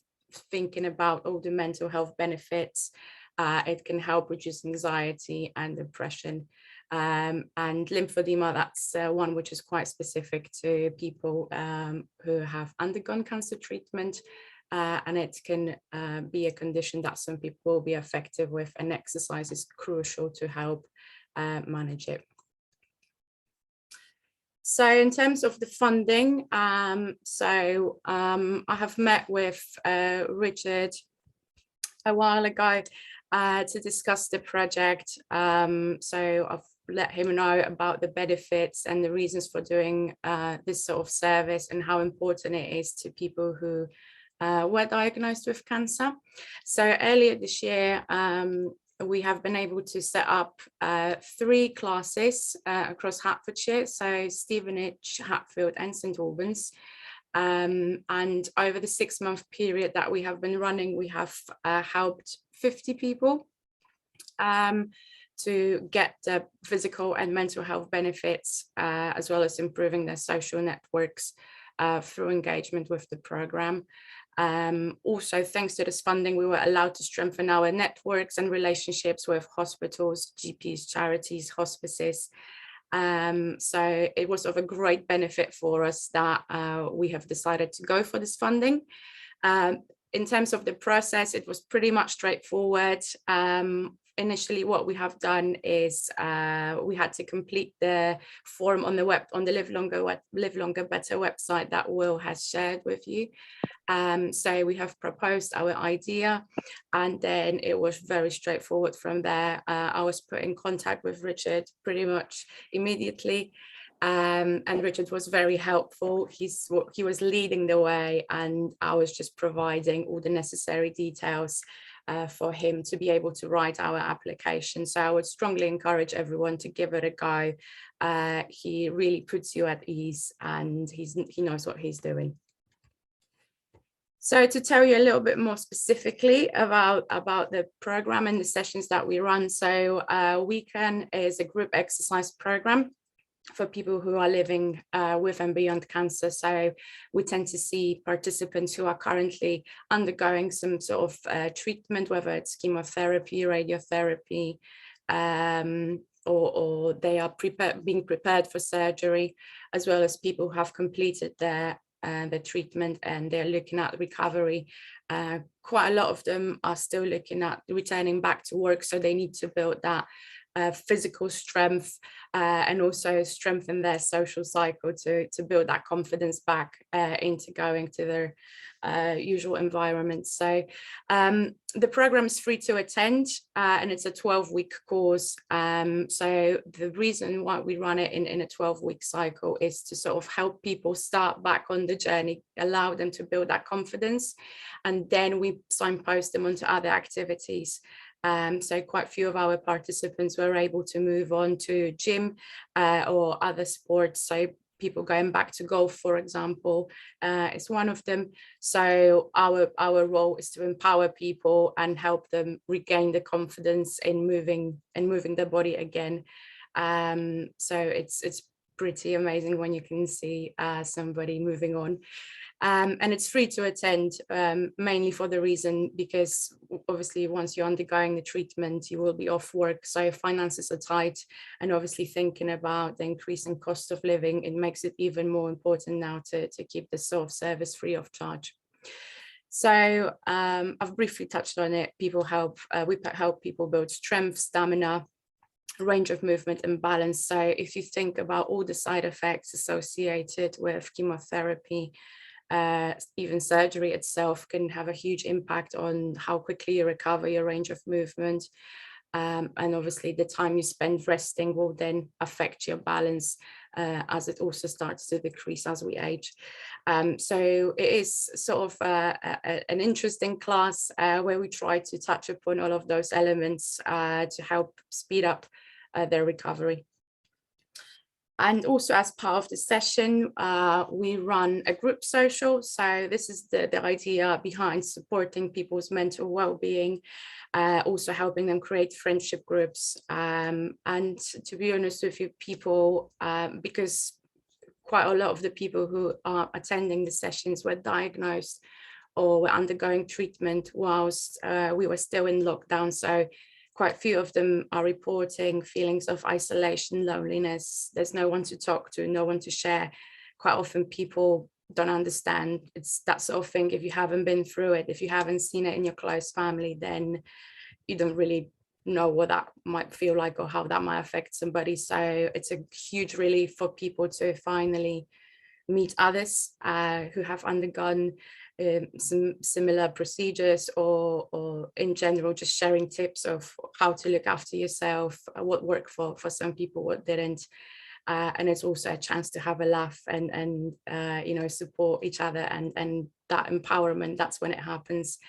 thinking about all the mental health benefits, it can help reduce anxiety and depression. And lymphedema, that's one which is quite specific to people who have undergone cancer treatment, and it can be a condition that some people will be affected with, and exercise is crucial to help manage it. So in terms of the funding, I have met with Richard a while ago to discuss the project. So I've let him know about the benefits and the reasons for doing this sort of service, and how important it is to people who were diagnosed with cancer. So earlier this year, we have been able to set up 3 classes across Hertfordshire, so Stevenage, Hatfield and St Albans. And over the 6-month period that we have been running, we have helped 50 people to get the physical and mental health benefits, as well as improving their social networks through engagement with the programme. Also, thanks to this funding, we were allowed to strengthen our networks and relationships with hospitals, GPs, charities, hospices. So it was of a great benefit for us that we have decided to go for this funding. In terms of the process, it was pretty much straightforward. Initially, what we have done is we had to complete the form on the Live Longer Better website that Will has shared with you. So we have proposed our idea, and then it was very straightforward from there. I was put in contact with Richard pretty much immediately, and Richard was very helpful. He was leading the way, and I was just providing all the necessary details for him to be able to write our application. So I would strongly encourage everyone to give it a go. He really puts you at ease, and he knows what he's doing. So to tell you a little bit more specifically about the program and the sessions that we run. So Weekend is a group exercise program for people who are living with and beyond cancer. So we tend to see participants who are currently undergoing some sort of treatment, whether it's chemotherapy, radiotherapy, or they are being prepared for surgery, as well as people who have completed their the treatment and they're looking at recovery. Quite a lot of them are still looking at returning back to work, so they need to build that physical strength and also strengthen their social cycle to build that confidence back into going to their usual environment. So the program is free to attend, and it's a 12-week course. So the reason why we run it in a 12-week cycle is to sort of help people start back on the journey, allow them to build that confidence, and then we signpost them onto other activities. So quite a few of our participants were able to move on to gym or other sports. So people going back to golf, for example, is one of them. So our role is to empower people and help them regain the confidence in moving their body again. So it's pretty amazing when you can see somebody moving on. And it's free to attend, mainly for the reason because obviously once you're undergoing the treatment, you will be off work, so finances are tight, and obviously thinking about the increasing cost of living, it makes it even more important now to keep this sort of service free of charge. So I've briefly touched on it. We help people build strength, stamina, range of movement and balance. So if you think about all the side effects associated with chemotherapy, even surgery itself can have a huge impact on how quickly you recover your range of movement. And obviously the time you spend resting will then affect your balance as it also starts to decrease as we age. So it is sort of an interesting class where we try to touch upon all of those elements to help speed up their recovery. And also as part of the session, we run a group social. So this is the idea behind supporting people's mental well-being, also helping them create friendship groups. And to be honest with you, people, because quite a lot of the people who are attending the sessions were diagnosed or were undergoing treatment whilst we were still in lockdown. So quite a few of them are reporting feelings of isolation, loneliness. There's no one to talk to, no one to share. Quite often people don't understand. It's that sort of thing. If you haven't been through it, if you haven't seen it in your close family, then you don't really know what that might feel like or how that might affect somebody. So it's a huge relief for people to finally meet others who have undergone some similar procedures, or in general just sharing tips of how to look after yourself, what worked for some people, what didn't. And it's also a chance to have a laugh and you know, support each other, and that empowerment, that's when it happens.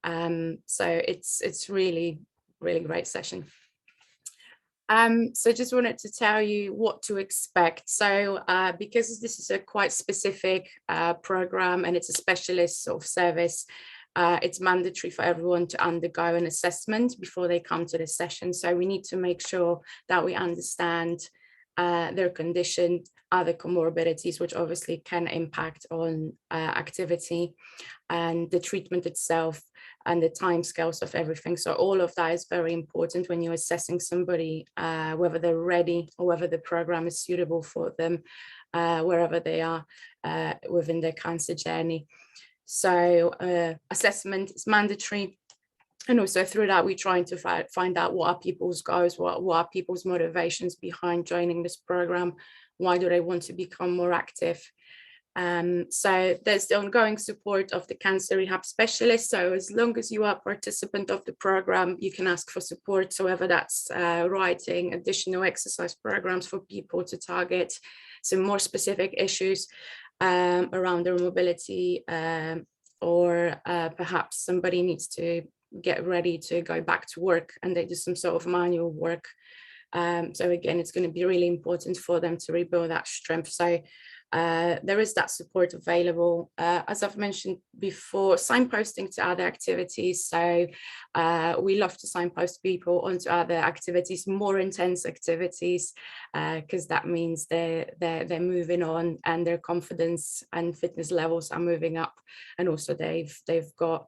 So it's really great session. So just wanted to tell you what to expect. So because this is a quite specific program and it's a specialist sort of service, it's mandatory for everyone to undergo an assessment before they come to the session. So we need to make sure that we understand their condition, other comorbidities, which obviously can impact on activity, and the treatment itself, and the timescales of everything. So all of that is very important when you're assessing somebody, whether they're ready or whether the program is suitable for them, wherever they are within their cancer journey. So assessment is mandatory. And also through that, we're trying to find out what are people's goals, what are people's motivations behind joining this program, why do they want to become more active. So there's the ongoing support of the cancer rehab specialist. So as long as you are a participant of the program, you can ask for support. So whether that's writing additional exercise programs for people to target some more specific issues around their mobility, or perhaps somebody needs to get ready to go back to work and they do some sort of manual work. So again, it's going to be really important for them to rebuild that strength. So there is that support available. As I've mentioned before, signposting to other activities. So we love to signpost people onto other activities, more intense activities, because that means they're moving on and their confidence and fitness levels are moving up, and also they've got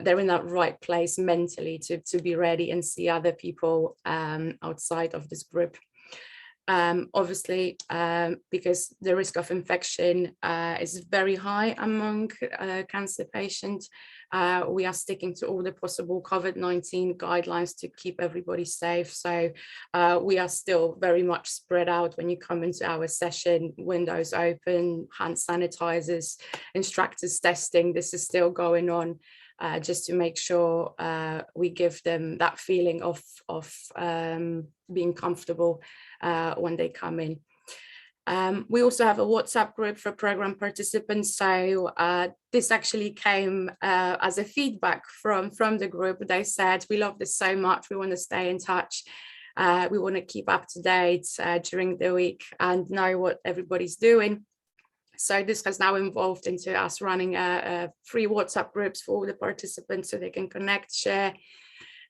they're in that right place mentally to be ready and see other people outside of this group. Obviously, because the risk of infection is very high among cancer patients, we are sticking to all the possible COVID-19 guidelines to keep everybody safe. So we are still very much spread out when you come into our session, windows open, hand sanitizers, instructors testing. This is still going on. Just to make sure we give them that feeling of being comfortable when they come in. We also have a WhatsApp group for program participants. So this actually came as a feedback from the group. They said, we love this so much, we want to stay in touch. We want to keep up to date during the week and know what everybody's doing. So this has now evolved into us running free WhatsApp groups for all the participants so they can connect, share,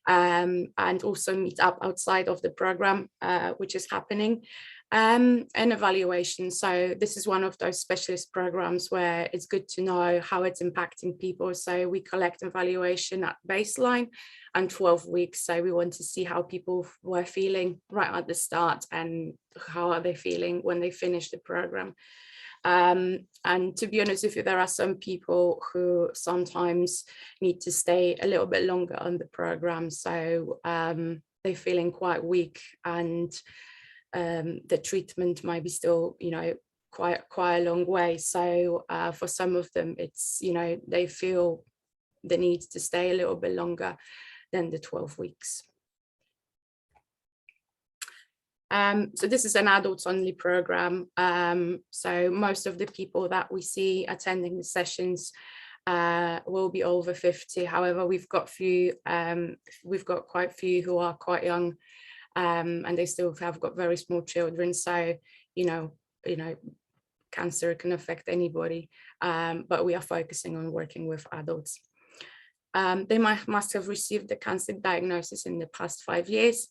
and also meet up outside of the program, which is happening, and evaluation. So this is one of those specialist programs where it's good to know how it's impacting people. So we collect evaluation at baseline and 12 weeks. So we want to see how people were feeling right at the start and how are they feeling when they finish the program. And to be honest with you, there are some people who sometimes need to stay a little bit longer on the program. So they're feeling quite weak, and the treatment might be still, you know, quite a long way. So for some of them, it's, you know, they feel the need to stay a little bit longer than the 12 weeks. So this is an adults only program. So most of the people that we see attending the sessions will be over 50. However, we've got quite a few who are quite young, and they still have got very small children. So, you know, cancer can affect anybody, but we are focusing on working with adults. They must have received the cancer diagnosis in the past 5 years,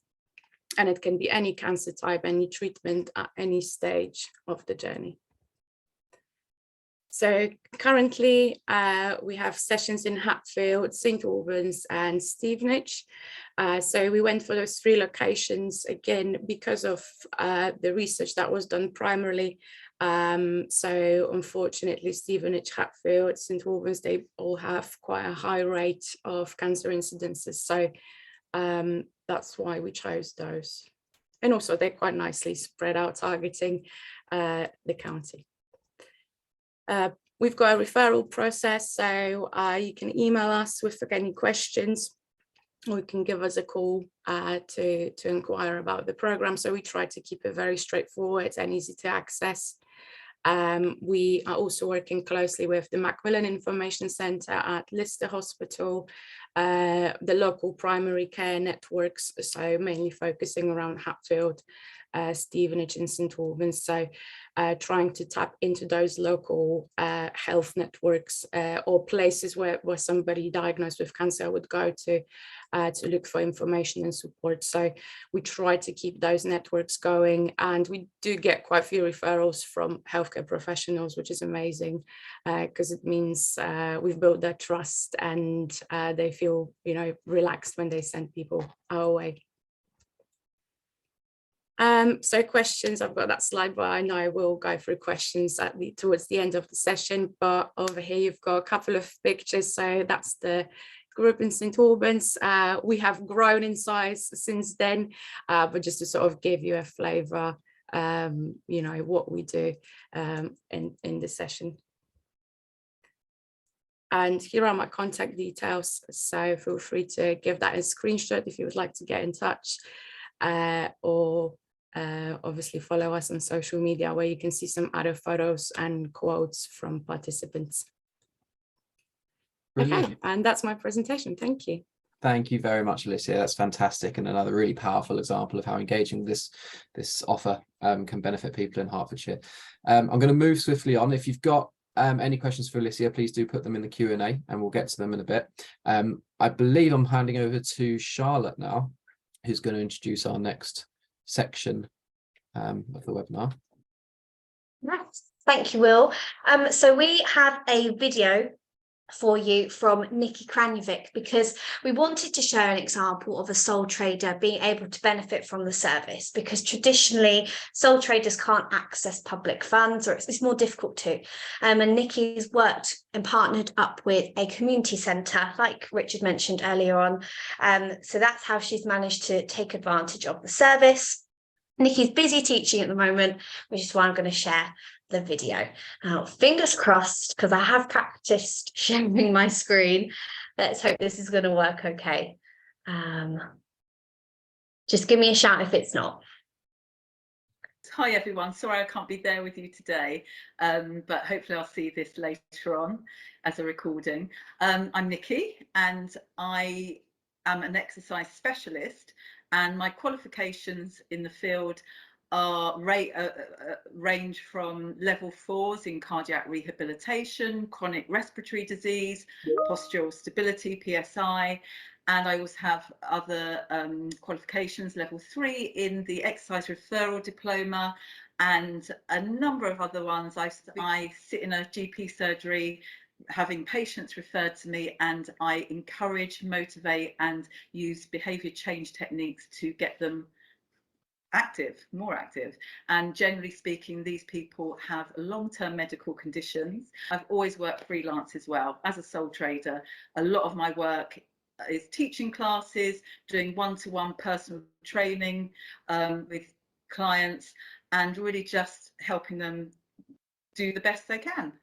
and it can be any cancer type, any treatment at any stage of the journey. So currently we have sessions in Hatfield, St Albans and Stevenage. So we went for those 3 locations again because of the research that was done primarily. So unfortunately, Stevenage, Hatfield, St Albans, they all have quite a high rate of cancer incidences. So that's why we chose those. And also they're quite nicely spread out, targeting the county. We've got a referral process, so you can email us with any questions, or you can give us a call to inquire about the program. So we try to keep it very straightforward and easy to access. We are also working closely with the Macmillan Information Centre at Lister Hospital, the local primary care networks, so mainly focusing around Hatfield, Stevenage and St Albans. So trying to tap into those local health networks or places where somebody diagnosed with cancer would go to look for information and support. So we try to keep those networks going, and we do get quite a few referrals from healthcare professionals, which is amazing, because it means we've built their trust, and they feel, you know, relaxed when they send people our way. So questions, I've got that slide, but I know we'll go through questions towards the end of the session. But over here you've got a couple of pictures. So that's the group in St Albans. We have grown in size since then, but just to sort of give you a flavour, you know, what we do in the session. And here are my contact details, so feel free to give that a screenshot if you would like to get in touch, or obviously follow us on social media, where you can see some other photos and quotes from participants. Brilliant. Okay, and that's my presentation. Thank you. Thank you very much, Alicia. That's fantastic, and another really powerful example of how engaging this offer can benefit people in Hertfordshire. I'm going to move swiftly on. If you've got any questions for Alicia, please do put them in the Q&A and we'll get to them in a bit. I believe I'm handing over to Charlotte now, who's going to introduce our next section of the webinar. Yes, thank you, Will. So we have a video for you from Nikki Kranjovic, because we wanted to share an example of a sole trader being able to benefit from the service, because traditionally sole traders can't access public funds, or it's more difficult to. And Nikki's worked and partnered up with a community centre, like Richard mentioned earlier on. So that's how she's managed to take advantage of the service. Nikki's busy teaching at the moment, which is why I'm going to share the video. Now, fingers crossed, because I have practiced sharing my screen. Let's hope this is going to work okay. Just give me a shout if it's not. Hi everyone, sorry I can't be there with you today, but hopefully I'll see this later on as a recording. I'm Nikki, and I am an exercise specialist, and my qualifications in the field are range from level 4s in cardiac rehabilitation, chronic respiratory disease, postural stability, PSI, and I also have other qualifications, level 3 in the exercise referral diploma, and a number of other ones. I sit in a GP surgery having patients referred to me, and I encourage, motivate and use behaviour change techniques to get them active, more active. And generally speaking, these people have long-term medical conditions. I've always worked freelance as well as a sole trader. A lot of my work is teaching classes, doing one-to-one personal training with clients, and really just helping them do the best they can.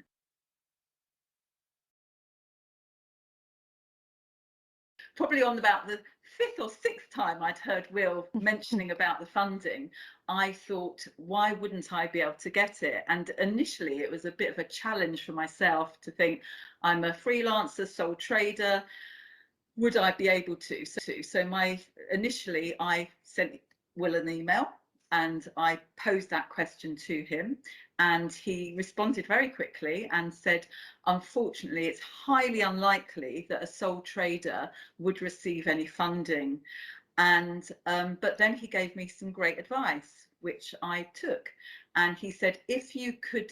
Probably on about the fifth or sixth time I'd heard Will mentioning about the funding, I thought, why wouldn't I be able to get it? And initially it was a bit of a challenge for myself to think, I'm a freelancer, sole trader, would I be able to? So initially I sent Will an email and I posed that question to him, and he responded very quickly and said, unfortunately, it's highly unlikely that a sole trader would receive any funding. And but then he gave me some great advice, which I took. And he said, if you could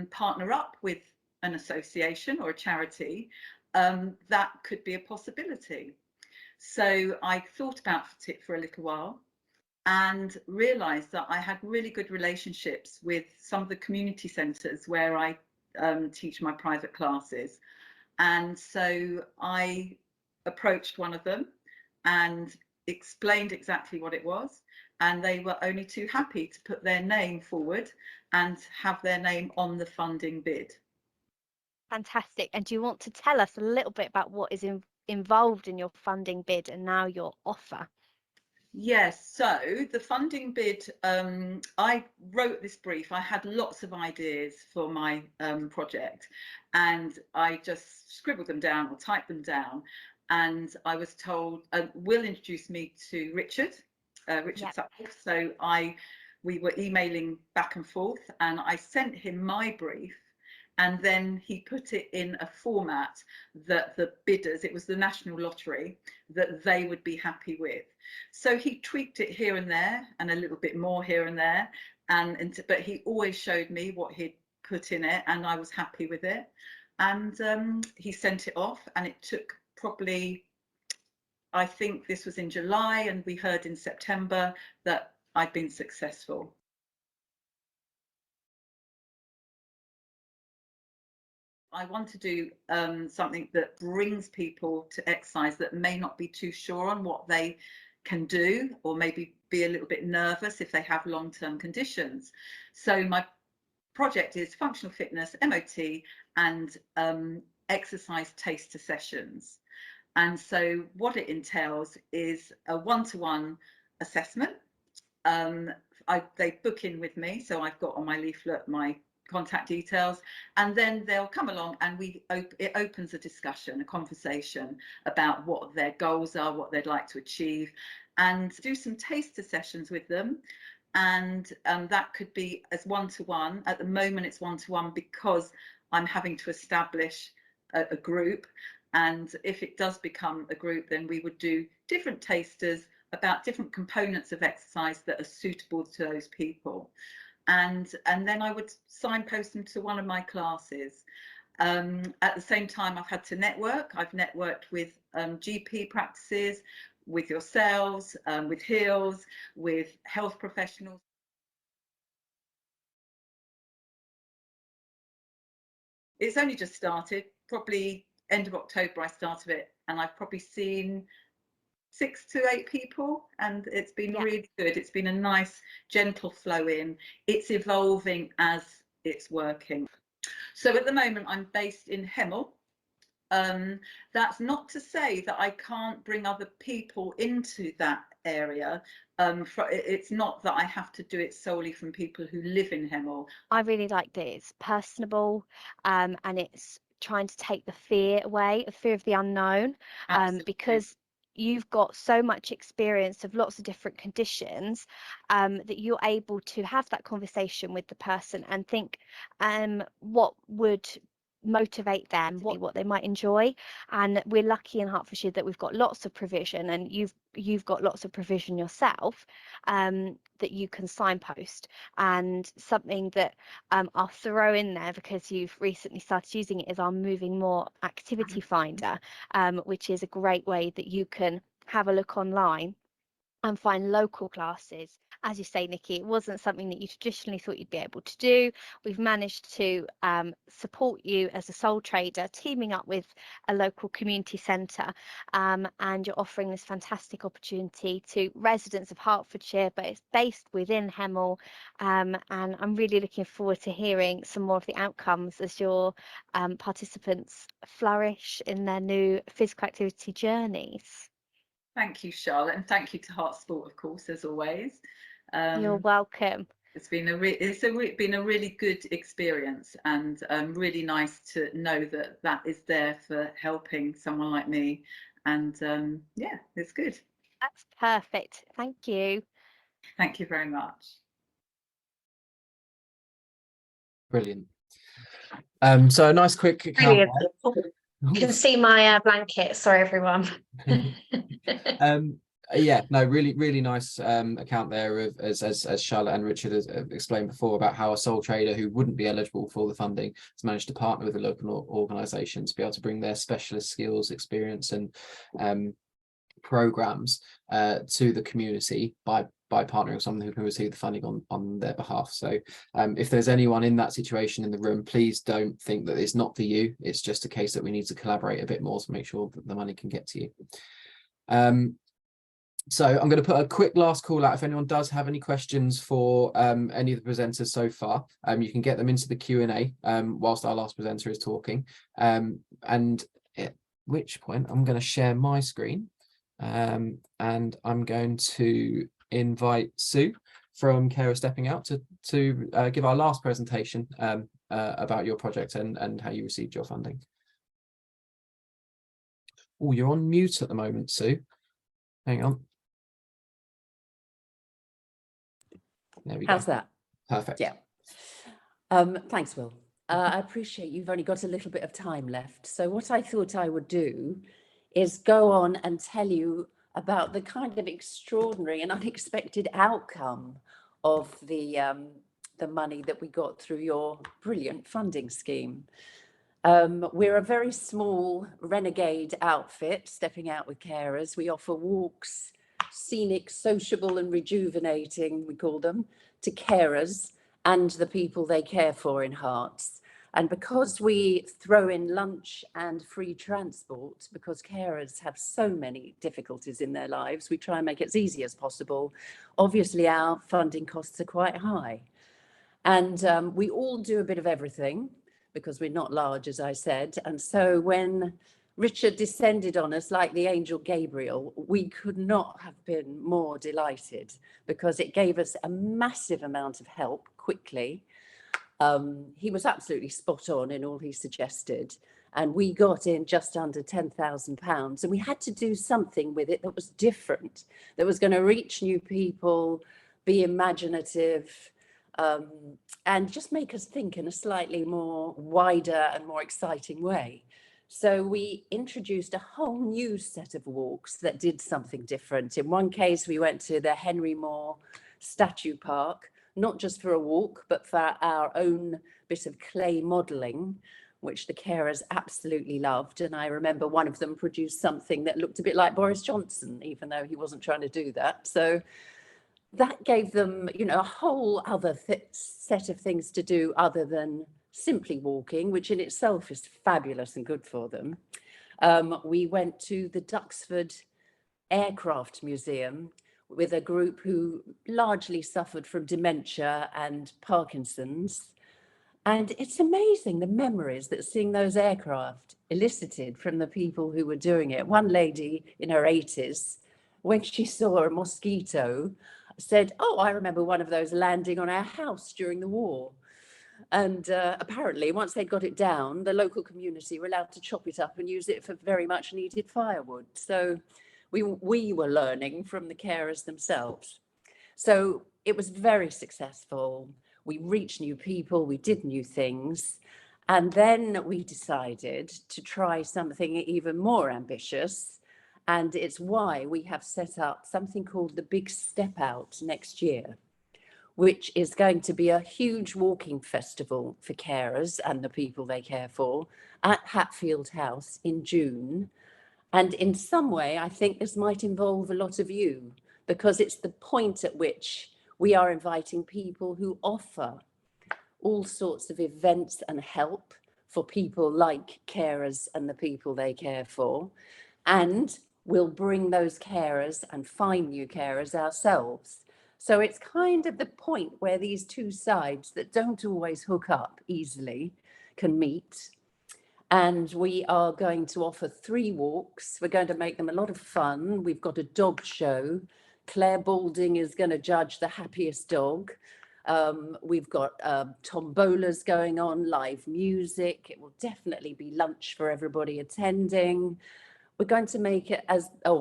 partner up with an association or a charity, that could be a possibility. So I thought about it for a little while and realised that I had really good relationships with some of the community centres where I teach my private classes. And so I approached one of them and explained exactly what it was, and they were only too happy to put their name forward and have their name on the funding bid. Fantastic. And do you want to tell us a little bit about what is involved in your funding bid and now your offer? Yes, so the funding bid, I wrote this brief. I had lots of ideas for my project, and I just scribbled them down or typed them down. And I was told, Will introduced me to Richard Sutcliffe. So we were emailing back and forth, and I sent him my brief. And then he put it in a format that the bidders, it was the National Lottery, that they would be happy with. So he tweaked it here and there and a little bit more here and there. But he always showed me what he'd put in it, and I was happy with it. And he sent it off, and it took probably, I think this was in July, and we heard in September that I'd been successful. I want to do something that brings people to exercise that may not be too sure on what they can do, or maybe be a little bit nervous if they have long-term conditions. So my project is functional fitness, MOT, and exercise taster sessions. And so what it entails is a one-to-one assessment. They book in with me, so I've got on my leaflet my contact details, and then they'll come along and it opens a discussion, a conversation about what their goals are, what they'd like to achieve, and do some taster sessions with them. And that could be as one-to-one. At the moment it's one-to-one because I'm having to establish a group, and if it does become a group, then we would do different tasters about different components of exercise that are suitable to those people. And then I would signpost them to one of my classes. At the same time, I've had to network. I've networked with GP practices, with yourselves, with Hills, with health professionals. It's only just started, probably end of October I started it, and I've probably seen 6 to 8 people, and it's been really good. It's been a nice gentle flow in. It's evolving as it's working. So at the moment I'm based in Hemel. That's not to say that I can't bring other people into that area. It's not that I have to do it solely from people who live in Hemel. I really like that it's personable, and it's trying to take the fear away, the fear of the unknown, because you've got so much experience of lots of different conditions, that you're able to have that conversation with the person and think what would motivate them, what they might enjoy. And we're lucky in Hertfordshire that we've got lots of provision, and you've got lots of provision yourself, that you can signpost. And something that I'll throw in there, because you've recently started using it, is our Moving More activity finder, which is a great way that you can have a look online and find local classes. As you say, Nikki, it wasn't something that you traditionally thought you'd be able to do. We've managed to support you as a sole trader, teaming up with a local community centre, and you're offering this fantastic opportunity to residents of Hertfordshire, but it's based within Hemel, and I'm really looking forward to hearing some more of the outcomes as your participants flourish in their new physical activity journeys. Thank you, Charlotte, and thank you to Heart Sport, of course, as always. You're welcome. It's been been a really good experience, and really nice to know that that is there for helping someone like me. And yeah, it's good. That's perfect. Thank you. Thank you very much. Brilliant. So a nice quick account. Brilliant. You can see my blanket. Sorry, everyone. Yeah, no, really nice account there of, as Charlotte and Richard has explained before, about how a sole trader who wouldn't be eligible for the funding has managed to partner with a local organisation to be able to bring their specialist skills, experience and programs to the community by partnering with someone who can receive the funding on their behalf. So if there's anyone in that situation in the room, please don't think that it's not for you. It's just a case that we need to collaborate a bit more to make sure that the money can get to you. So I'm going to put a quick last call out. If anyone does have any questions for any of the presenters so far, you can get them into the Q&A whilst our last presenter is talking. And at which point I'm going to share my screen and I'm going to invite Sue from Carer Stepping Out to give our last presentation about your project and how you received your funding. Oh, you're on mute at the moment, Sue. Hang on. There we go. How's that? Perfect. Yeah. Thanks, Will. I appreciate you've only got a little bit of time left. So what I thought I would do is go on and tell you about the kind of extraordinary and unexpected outcome of the money that we got through your brilliant funding scheme. We're a very small renegade outfit, Stepping Out with Carers. We offer walks, scenic, sociable and rejuvenating, we call them, to carers and the people they care for in Herts. And because we throw in lunch and free transport, because carers have so many difficulties in their lives, we try and make it as easy as possible. Obviously, our funding costs are quite high. And we all do a bit of everything because we're not large, as I said. And so when Richard descended on us like the angel Gabriel, we could not have been more delighted because it gave us a massive amount of help quickly. He was absolutely spot on in all he suggested. And we got in just under £10,000. And we had to do something with it that was different, that was going to reach new people, be imaginative, and just make us think in a slightly more wider and more exciting way. So we introduced a whole new set of walks that did something different. In one case, we went to the Henry Moore Statue Park, not just for a walk, but for our own bit of clay modelling, which the carers absolutely loved. And I remember one of them produced something that looked a bit like Boris Johnson, even though he wasn't trying to do that. So that gave them, you know, a whole other set of things to do other than simply walking, which in itself is fabulous and good for them. We went to the Duxford Aircraft Museum with a group who largely suffered from dementia and Parkinson's. And it's amazing the memories that seeing those aircraft elicited from the people who were doing it. One lady in her 80s, when she saw a mosquito, said, "Oh, I remember one of those landing on our house during the war." And apparently, once they'd got it down, the local community were allowed to chop it up and use it for very much needed firewood. So we were learning from the carers themselves. So it was very successful. We reached new people, we did new things. And then we decided to try something even more ambitious. And it's why we have set up something called the Big Step Out next year, which is going to be a huge walking festival for carers and the people they care for at Hatfield House in June. And in some way, I think this might involve a lot of you, because it's the point at which we are inviting people who offer all sorts of events and help for people like carers and the people they care for. And we'll bring those carers and find new carers ourselves. So it's kind of the point where these two sides that don't always hook up easily can meet. And we are going to offer 3 walks. We're going to make them a lot of fun. We've got a dog show. Claire Balding is going to judge the happiest dog. We've got tombolas going on, live music. It will definitely be lunch for everybody attending. We're going to make it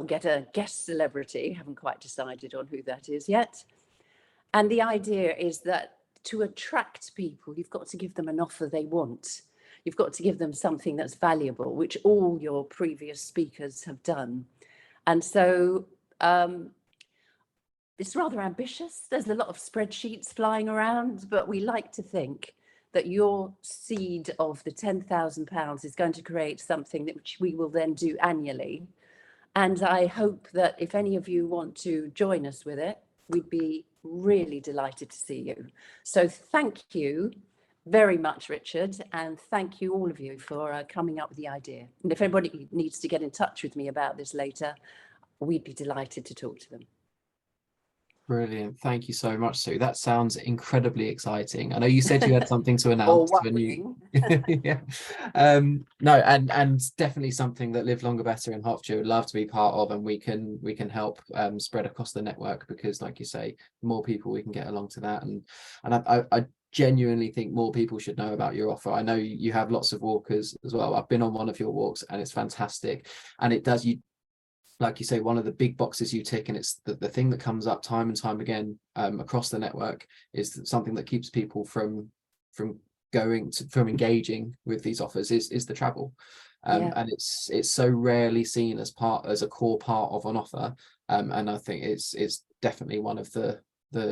get a guest celebrity. Haven't quite decided on who that is yet. And the idea is that to attract people, you've got to give them an offer they want. You've got to give them something that's valuable, which all your previous speakers have done. And so it's rather ambitious. There's a lot of spreadsheets flying around, but we like to think that your seed of the £10,000 is going to create something that which we will then do annually. And I hope that if any of you want to join us with it, we'd be really delighted to see you. So thank you very much, Richard, and thank you all of you for coming up with the idea. And if anybody needs to get in touch with me about this later, we'd be delighted to talk to them. Brilliant. Thank you so much, Sue. That sounds incredibly exciting. I know you said you had something to announce. Yeah. No, and definitely something that Live Longer Better in Hertfordshire would love to be part of, and we can help spread across the network, because like you say, the more people we can get along to that, and I genuinely think more people should know about your offer. I know you have lots of walkers as well. I've been on one of your walks and it's fantastic, and it does, you like you say, one of the big boxes you tick, and it's the thing that comes up time and time again across the network, is something that keeps people from engaging with these offers is the travel. And it's so rarely seen as a core part of an offer, and I think it's definitely one of the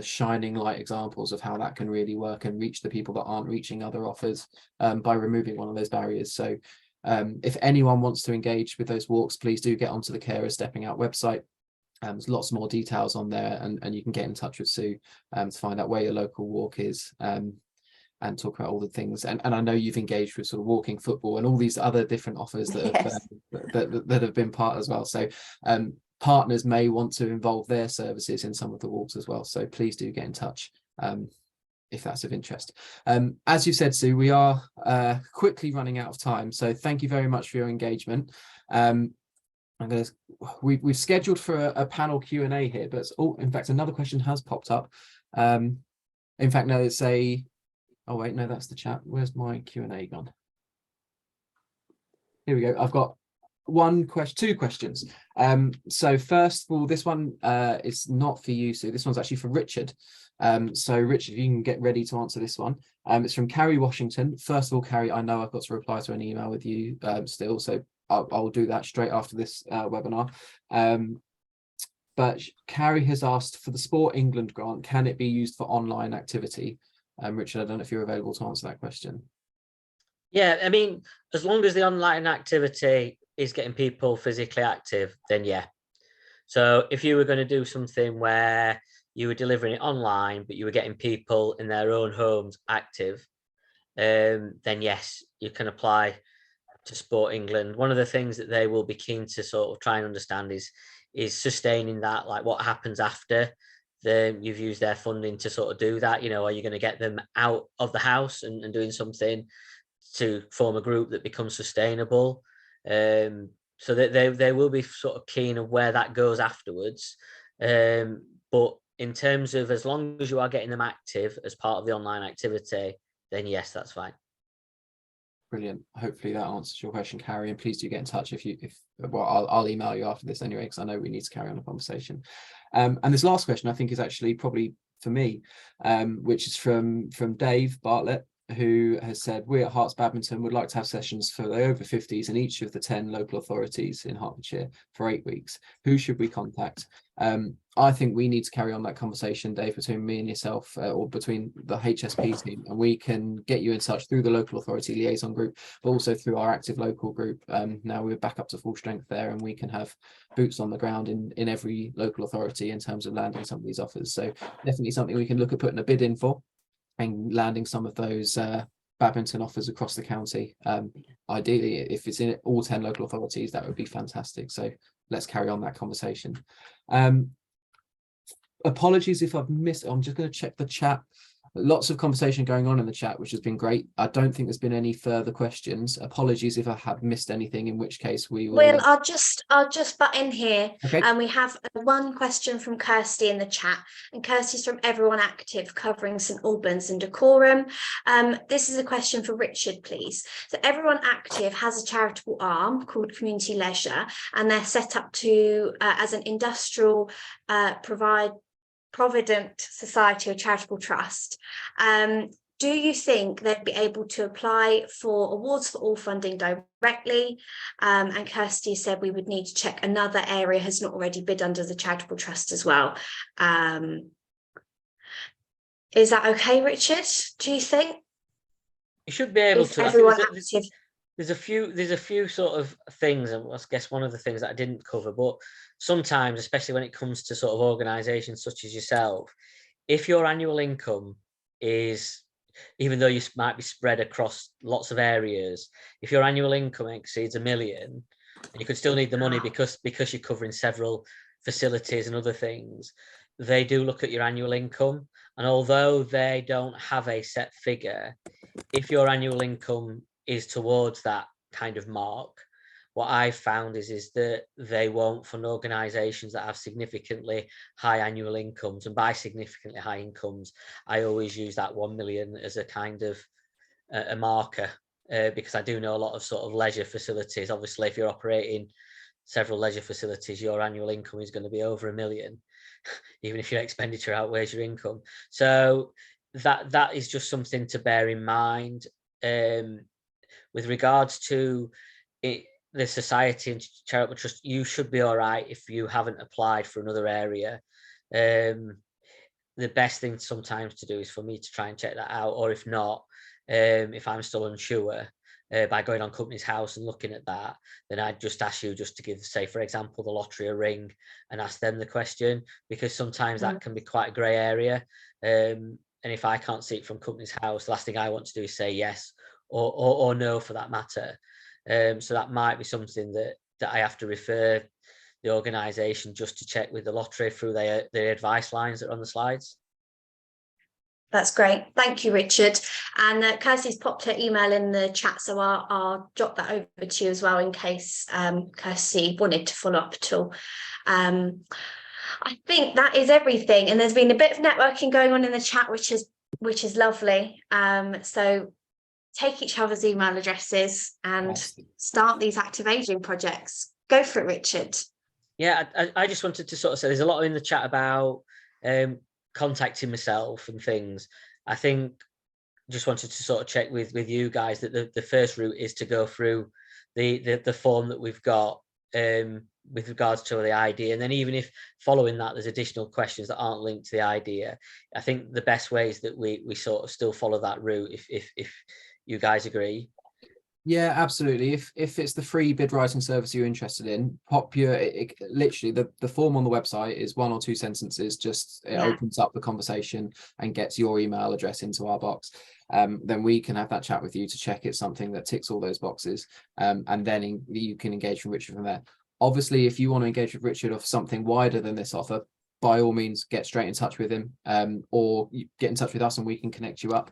shining light examples of how that can really work and reach the people that aren't reaching other offers by removing one of those barriers. So if anyone wants to engage with those walks, please do get onto the Carers Stepping Out website. There's lots more details on there, and you can get in touch with Sue to find out where your local walk is, and talk about all the things. And I know you've engaged with sort of walking football and all these other different offers that have, that have been part as well. So partners may want to involve their services in some of the walks as well. So please do get in touch if that's of interest. As you said, Sue, we are quickly running out of time. So thank you very much for your engagement. We've scheduled for a panel Q&A here, but in fact, another question has popped up. In fact, no, it's oh wait, no, that's the chat. Where's my Q&A gone? Here we go. I've got two questions. So first of all, this one is not for you, Sue. This one's actually for Richard. So Richard, you can get ready to answer this one. It's from Carrie Washington. First of all, Carrie, I know I've got to reply to an email with you still, so I'll do that straight after this webinar. But Carrie has asked, for the Sport England grant, can it be used for online activity? Richard, I don't know if you're available to answer that question. Yeah, I mean, as long as the online activity is getting people physically active, then yeah. So if you were going to do something where you were delivering it online, but you were getting people in their own homes active, then yes, you can apply to Sport England. One of the things that they will be keen to sort of try and understand is sustaining that, like what happens after you've used their funding to sort of do that. You know, are you going to get them out of the house and doing something to form a group that becomes sustainable? So that they will be sort of keen of where that goes afterwards. But in terms of, as long as you are getting them active as part of the online activity, then yes, that's fine. Brilliant. Hopefully that answers your question, Carrie, and please do get in touch well, I'll email you after this anyway, because I know we need to carry on the conversation. And this last question I think is actually probably for me, which is from Dave Bartlett, who has said, we at Hearts Badminton would like to have sessions for the over 50s in each of the 10 local authorities in Hertfordshire for 8 weeks. Who should we contact? I think we need to carry on that conversation, Dave, between me and yourself, or between the HSP team, and we can get you in touch through the local authority liaison group, but also through our active local group. Now we're back up to full strength there, and we can have boots on the ground in every local authority in terms of landing some of these offers. So definitely something we can look at putting a bid in for, and landing some of those badminton offers across the county. Ideally, if it's in all 10 local authorities, that would be fantastic. So let's carry on that conversation. Apologies if I've missed, I'm just going to check the chat. Lots of conversation going on in the chat, which has been great. I don't think there's been any further questions. Apologies if I have missed anything, in which case we will. Well, I'll just butt in here. Okay. And we have one question from Kirsty in the chat, and Kirsty's from Everyone Active, covering St Albans and Decorum. This is a question for Richard, please. So Everyone Active has a charitable arm called Community Leisure, and they're set up to as an industrial Provident Society or charitable trust. Do you think they'd be able to apply for awards for all funding directly? And Kirsty said we would need to check another area has not already bid under the charitable trust as well. Is that okay, Richard? Do you think? You should be able to. Everyone There's a few sort of things, and I guess one of the things that I didn't cover, but sometimes, especially when it comes to sort of organisations such as yourself, if your annual income is, even though you might be spread across lots of areas, if your annual income exceeds $1 million, and you could still need the money because you're covering several facilities and other things, they do look at your annual income. And although they don't have a set figure, if your annual income is towards that kind of mark, what I've found is that they won't fund organisations that have significantly high annual incomes. And by significantly high incomes, I always use that 1 million as a kind of a marker, because I do know a lot of sort of leisure facilities. Obviously, if you're operating several leisure facilities, your annual income is going to be over $1 million, even if your expenditure outweighs your income. So that is just something to bear in mind. With regards to the society and charitable trust, you should be all right if you haven't applied for another area. The best thing sometimes to do is for me to try and check that out, or if not, if I'm still unsure, by going on Companies House and looking at that, then I'd just ask you just to give, say, for example, the lottery a ring and ask them the question, because sometimes that can be quite a grey area. And if I can't see it from Companies House, the last thing I want to do is say yes or no for that matter. So that might be something that I have to refer the organisation just to check with the lottery through their advice lines that are on the slides. That's great. Thank you, Richard. And Kirsty's popped her email in the chat, so I'll jot that over to you as well in case Kirsty wanted to follow up at all. I think that is everything. And there's been a bit of networking going on in the chat, which is lovely. So take each other's email addresses and start these active ageing projects. Go for it, Richard. Yeah, I just wanted to sort of say there's a lot in the chat about contacting myself and things. I think just wanted to sort of check with you guys that the first route is to go through the form that we've got with regards to the idea, and then even if following that there's additional questions that aren't linked to the idea, I think the best way is that we sort of still follow that route if you guys agree. Yeah, absolutely. If it's the free bid writing service you're interested in, pop your literally the form on the website is 1 or 2 sentences. Just it opens up the conversation and gets your email address into our box. Then we can have that chat with you to check it's something that ticks all those boxes, and then you can engage with Richard from there. Obviously, if you want to engage with Richard of something wider than this offer, by all means get straight in touch with him, or you get in touch with us and we can connect you up.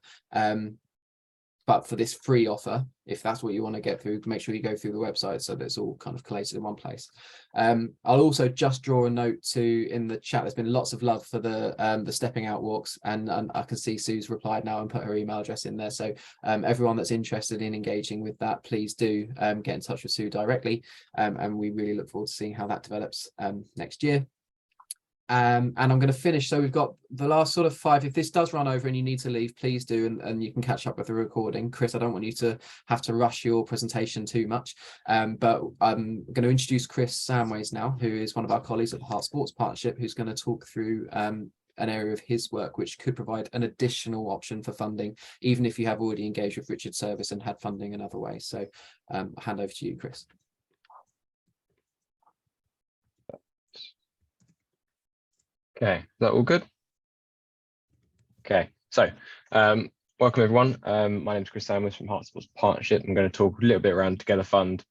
But for this free offer, if that's what you want to get through, make sure you go through the website so that it's all kind of collated in one place. I'll also just draw a note in the chat. There's been lots of love for the stepping out walks, and I can see Sue's replied now and put her email address in there. So everyone that's interested in engaging with that, please do get in touch with Sue directly, and we really look forward to seeing how that develops next year. And I'm going to finish. So we've got the last sort of 5. If this does run over and you need to leave, please do, and you can catch up with the recording. Chris, I don't want you to have to rush your presentation too much, but I'm going to introduce Chris Samways now, who is one of our colleagues at the Heart Sports Partnership, who's going to talk through an area of his work which could provide an additional option for funding, even if you have already engaged with Richard's service and had funding another way. So I'll hand over to you, Chris. Okay, is that all good? Okay, so welcome everyone. My name is Chris Samways from Heart Sports Partnership. I'm going to talk a little bit around Together Fund.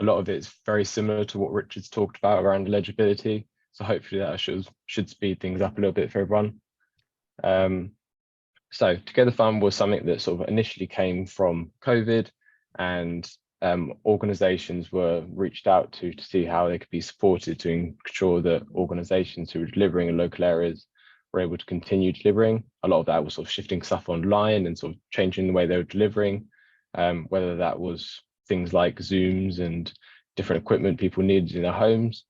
A lot of it's very similar to what Richard's talked about around eligibility. So hopefully that should speed things up a little bit for everyone. So Together Fund was something that sort of initially came from COVID, and organisations were reached out to see how they could be supported to ensure that organisations who were delivering in local areas were able to continue delivering. A lot of that was sort of shifting stuff online and sort of changing the way they were delivering, whether that was things like Zooms and different equipment people needed in their homes.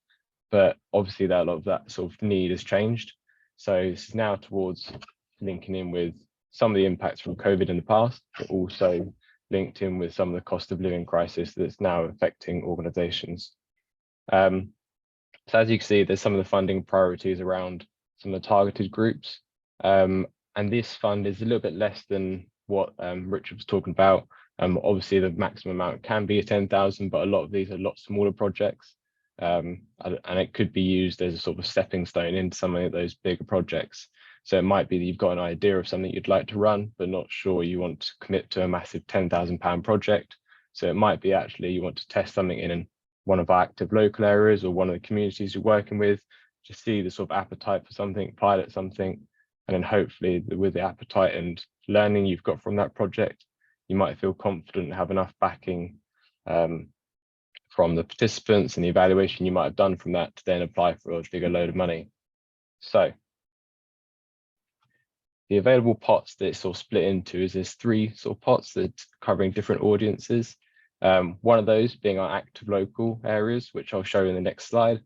But obviously that a lot of that sort of need has changed. So this is now towards linking in with some of the impacts from COVID in the past, but also linked in with some of the cost of living crisis that's now affecting organisations. So as you can see, there's some of the funding priorities around some of the targeted groups. And this fund is a little bit less than what Richard was talking about. Obviously, the maximum amount can be 10,000, but a lot of these are a lot smaller projects. And it could be used as a sort of stepping stone into some of those bigger projects. So it might be that you've got an idea of something you'd like to run, but not sure you want to commit to a massive £10,000 project. So it might be actually you want to test something in one of our active local areas or one of the communities you're working with, to see the sort of appetite for something, pilot something, and then hopefully with the appetite and learning you've got from that project, you might feel confident and have enough backing from the participants and the evaluation you might have done from that to then apply for a bigger load of money. So the available pots that it's sort of split into is there's 3 sort of pots that covering different audiences. One of those being our active local areas, which I'll show in the next slide.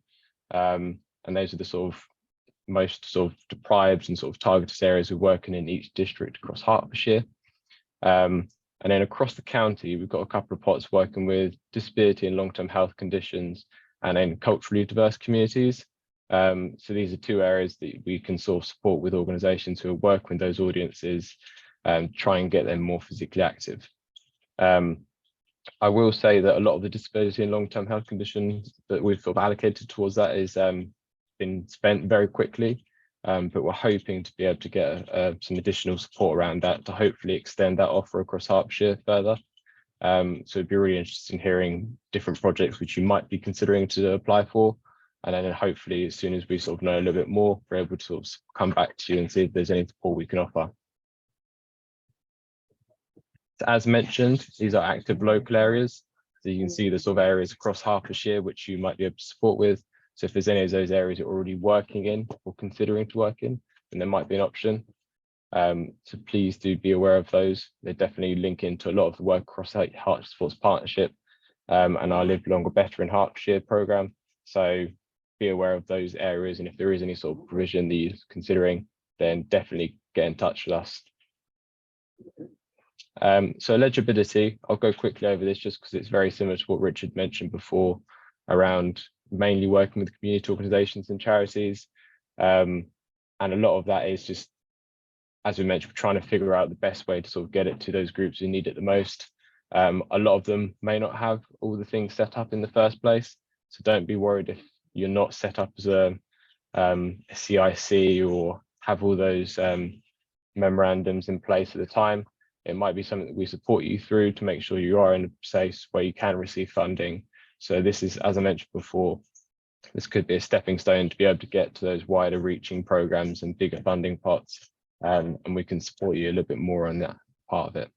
And those are the sort of most sort of deprived and sort of targeted areas we're working in each district across Hertfordshire. And then across the county, we've got a couple of pots working with disability and long-term health conditions, and then culturally diverse communities. So these are 2 areas that we can sort of support with organisations who are working with those audiences and try and get them more physically active. I will say that a lot of the disability and long-term health conditions that we've sort of allocated towards that is been spent very quickly, but we're hoping to be able to get some additional support around that to hopefully extend that offer across Hertfordshire further. So it'd be really interesting in hearing different projects which you might be considering to apply for. And then hopefully as soon as we sort of know a little bit more, we're able to sort of come back to you and see if there's any support we can offer. So as mentioned, these are active local areas. So you can see the sort of areas across Hertfordshire which you might be able to support with. So if there's any of those areas you're already working in or considering to work in, then there might be an option. So please do be aware of those. They definitely link into a lot of the work across the Hertfordshire Sports Partnership and our Live Longer Better in Hertfordshire programme. So be aware of those areas, and if there is any sort of provision that you're considering, then definitely get in touch with us. So eligibility, I'll go quickly over this just because it's very similar to what Richard mentioned before around mainly working with community organisations and charities. And a lot of that is just, as we mentioned, we're trying to figure out the best way to sort of get it to those groups who need it the most. A lot of them may not have all the things set up in the first place. So don't be worried if you're not set up as a CIC or have all those memorandums in place at the time. It might be something that we support you through to make sure you are in a place where you can receive funding. So this is, as I mentioned before, this could be a stepping stone to be able to get to those wider reaching programs and bigger funding pots. And we can support you a little bit more on that part of it.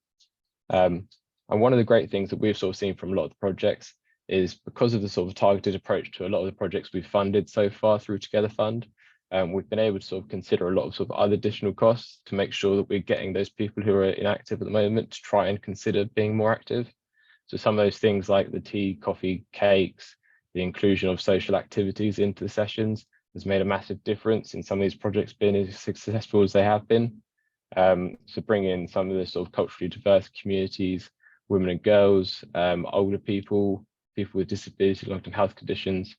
And one of the great things that we've sort of seen from a lot of the projects is because of the sort of targeted approach to a lot of the projects we've funded so far through Together Fund, we've been able to sort of consider a lot of sort of other additional costs to make sure that we're getting those people who are inactive at the moment to try and consider being more active. So some of those things like the tea, coffee, cakes, the inclusion of social activities into the sessions has made a massive difference in some of these projects being as successful as they have been. So bring in some of the sort of culturally diverse communities, women and girls, older people, people with disability, long-term health conditions,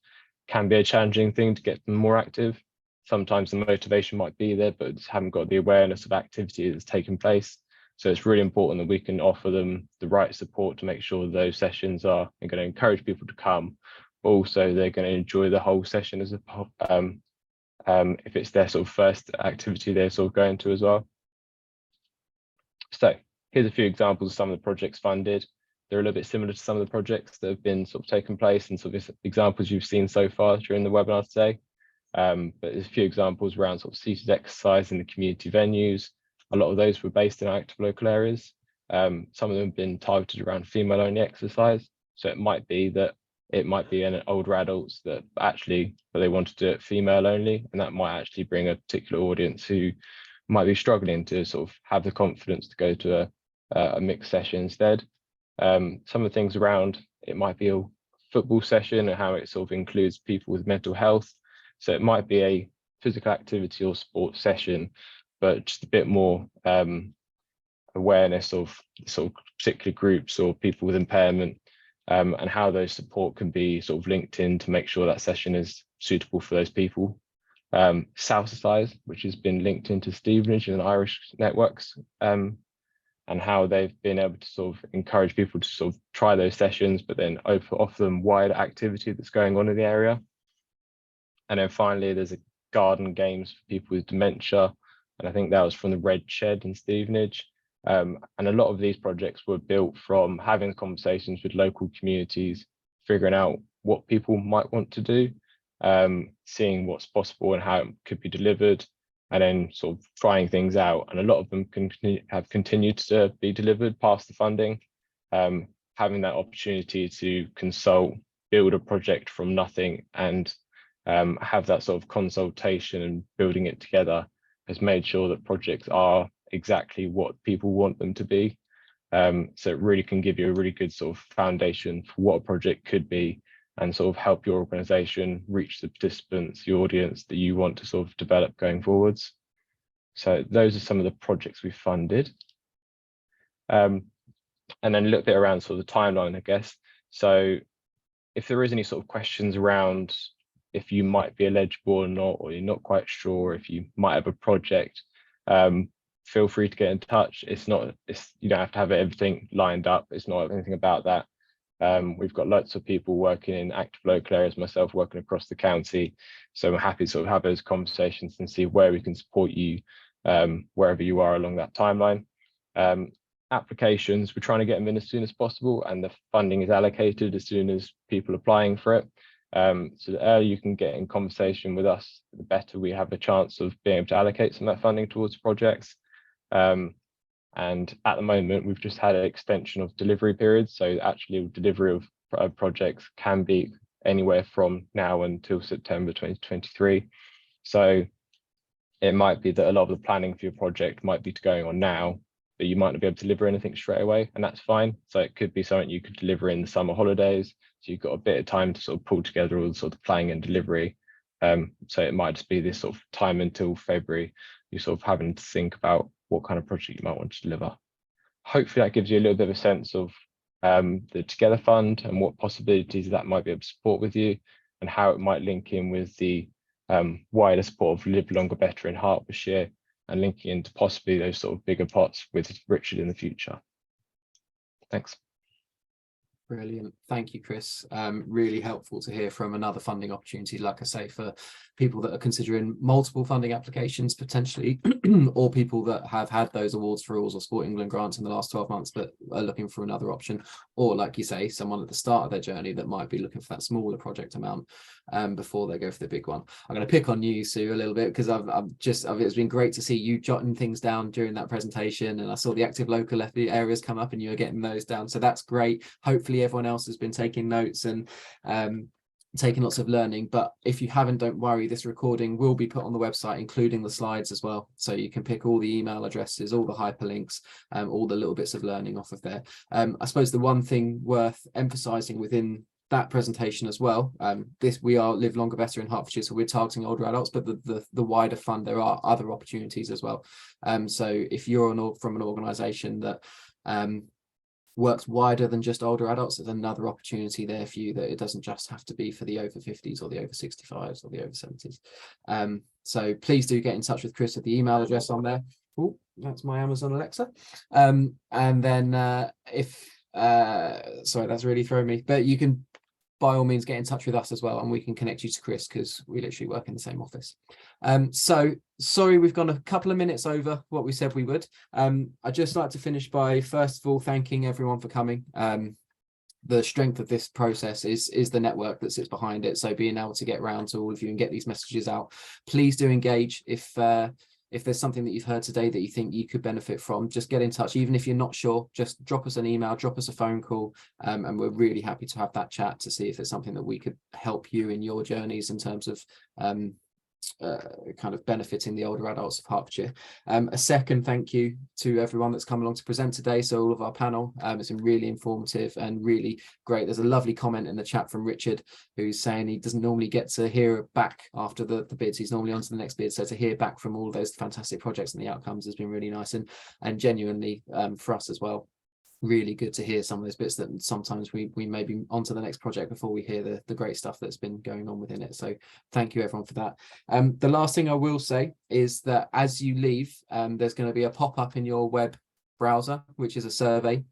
can be a challenging thing to get them more active. Sometimes the motivation might be there, but just haven't got the awareness of activity that's taking place. So it's really important that we can offer them the right support to make sure those sessions are going to encourage people to come, but also they're going to enjoy the whole session as a if it's their sort of first activity they're sort of going to as well. So here's a few examples of some of the projects funded. They're a little bit similar to some of the projects that have been sort of taken place and sort of examples you've seen so far during the webinar today. But there's a few examples around sort of seated exercise in the community venues, a lot of those were based in active local areas. Some of them have been targeted around female only exercise. So it might be an older adults that they want to do it female only, and that might actually bring a particular audience who might be struggling to sort of have the confidence to go to a mixed session instead. Some of the things around it might be a football session and how it sort of includes people with mental health. So it might be a physical activity or sports session, but just a bit more awareness of sort of particular groups or people with impairment, and how those support can be sort of linked in to make sure that session is suitable for those people. Southsize, which has been linked into Stevenage and Irish networks, and how they've been able to sort of encourage people to sort of try those sessions, but then offer them wider activity that's going on in the area. And then finally, there's a garden games for people with dementia, and I think that was from the Red Shed in Stevenage. And a lot of these projects were built from having conversations with local communities, figuring out what people might want to do, seeing what's possible and how it could be delivered, and then sort of trying things out. And a lot of them have continued to be delivered past the funding. Having that opportunity to consult, build a project from nothing, and have that sort of consultation and building it together has made sure that projects are exactly what people want them to be. So it really can give you a really good sort of foundation for what a project could be, and sort of help your organisation reach the participants, the audience that you want to sort of develop going forwards. So those are some of the projects we funded. And then a little bit around sort of the timeline, I guess. So if there is any sort of questions around if you might be eligible or not, or you're not quite sure if you might have a project, feel free to get in touch. You don't have to have everything lined up. It's not anything about that. We've got lots of people working in active local areas, myself working across the county. So I'm happy to sort of have those conversations and see where we can support you, wherever you are along that timeline. Applications, we're trying to get them in as soon as possible, and the funding is allocated as soon as people applying for it. So the earlier you can get in conversation with us, the better we have a chance of being able to allocate some of that funding towards projects. And at the moment, we've just had an extension of delivery periods. So actually delivery of projects can be anywhere from now until September 2023. So it might be that a lot of the planning for your project might be going on now, but you might not be able to deliver anything straight away, and that's fine. So it could be something you could deliver in the summer holidays. So you've got a bit of time to sort of pull together all the sort of planning and delivery. So it might just be this sort of time until February, you're sort of having to think about what kind of project you might want to deliver. Hopefully that gives you a little bit of a sense of the Together Fund and what possibilities that might be able to support with you, and how it might link in with the wider support of Live Longer Better in Hertfordshire, and linking into possibly those sort of bigger pots with Richard in the future. Thanks. Brilliant. Thank you, Chris. Really helpful to hear from another funding opportunity, like I say, for people that are considering multiple funding applications potentially, or people that have had those awards for rules or Sport England grants in the last 12 months but are looking for another option, or like you say, someone at the start of their journey that might be looking for that smaller project amount before they go for the big one. I'm going to pick on you, Sue, a little bit, because it's been great to see you jotting things down during that presentation, and I saw the active local areas come up and you were getting those down, so that's great. Hopefully everyone else has been taking notes and taking lots of learning. But if you haven't, don't worry, this recording will be put on the website, including the slides as well, so you can pick all the email addresses, all the hyperlinks, all the little bits of learning off of there. I suppose the one thing worth emphasizing within that presentation as well, we are Live Longer Better in Hertfordshire, so we're targeting older adults, but the wider fund, there are other opportunities as well. So if you're from an organization that works wider than just older adults, there's another opportunity there for you, that it doesn't just have to be for the over 50s or the over 65s or the over 70s. So please do get in touch with Chris at the email address on there. Oh, that's my Amazon Alexa. And then sorry, that's really thrown me, but you can by all means get in touch with us as well, and we can connect you to Chris, because we literally work in the same office. So sorry, we've gone a couple of minutes over what we said we would. I'd just like to finish by first of all thanking everyone for coming. The strength of this process is the network that sits behind it, so being able to get around to all of you and get these messages out. Please do engage. If if there's something that you've heard today that you think you could benefit from, just get in touch. Even if you're not sure, just drop us an email, drop us a phone call, and we're really happy to have that chat to see if there's something that we could help you in your journeys in terms of kind of benefiting the older adults of Hertfordshire. A second thank you to everyone that's come along to present today. So all of our panel, it's been really informative and really great. There's a lovely comment in the chat from Richard, who's saying he doesn't normally get to hear back after the bids. He's normally on to the next bid. So to hear back from all those fantastic projects and the outcomes has been really nice, and genuinely for us as well, really good to hear some of those bits that sometimes we may be on to the next project before we hear the great stuff that's been going on within it. So thank you everyone for that. The last thing I will say is that as you leave, there's going to be a pop-up in your web browser, which is a survey,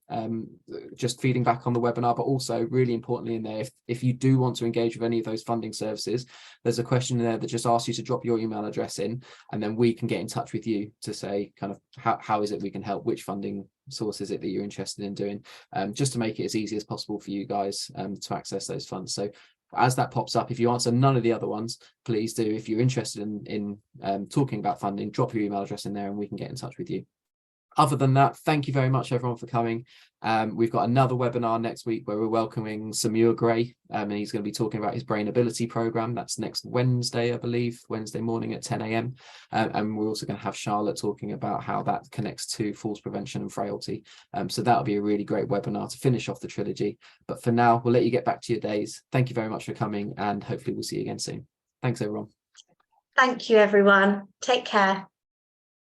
just feeding back on the webinar, but also really importantly in there, if you do want to engage with any of those funding services, there's a question in there that just asks you to drop your email address in, and then we can get in touch with you to say kind of how is it we can help, which funding source is it that you're interested in doing, just to make it as easy as possible for you guys to access those funds. So as that pops up, if you answer none of the other ones, please do. If you're interested in talking about funding, drop your email address in there and we can get in touch with you. Other than that, thank you very much everyone for coming. We've got another webinar next week where we're welcoming Samir Gray, and he's going to be talking about his brain ability program. That's next Wednesday, I believe, Wednesday morning at 10 a.m. And we're also going to have Charlotte talking about how that connects to falls prevention and frailty. So that'll be a really great webinar to finish off the trilogy. But for now, we'll let you get back to your days. Thank you very much for coming, and hopefully we'll see you again soon. Thanks everyone. Thank you everyone. Take care.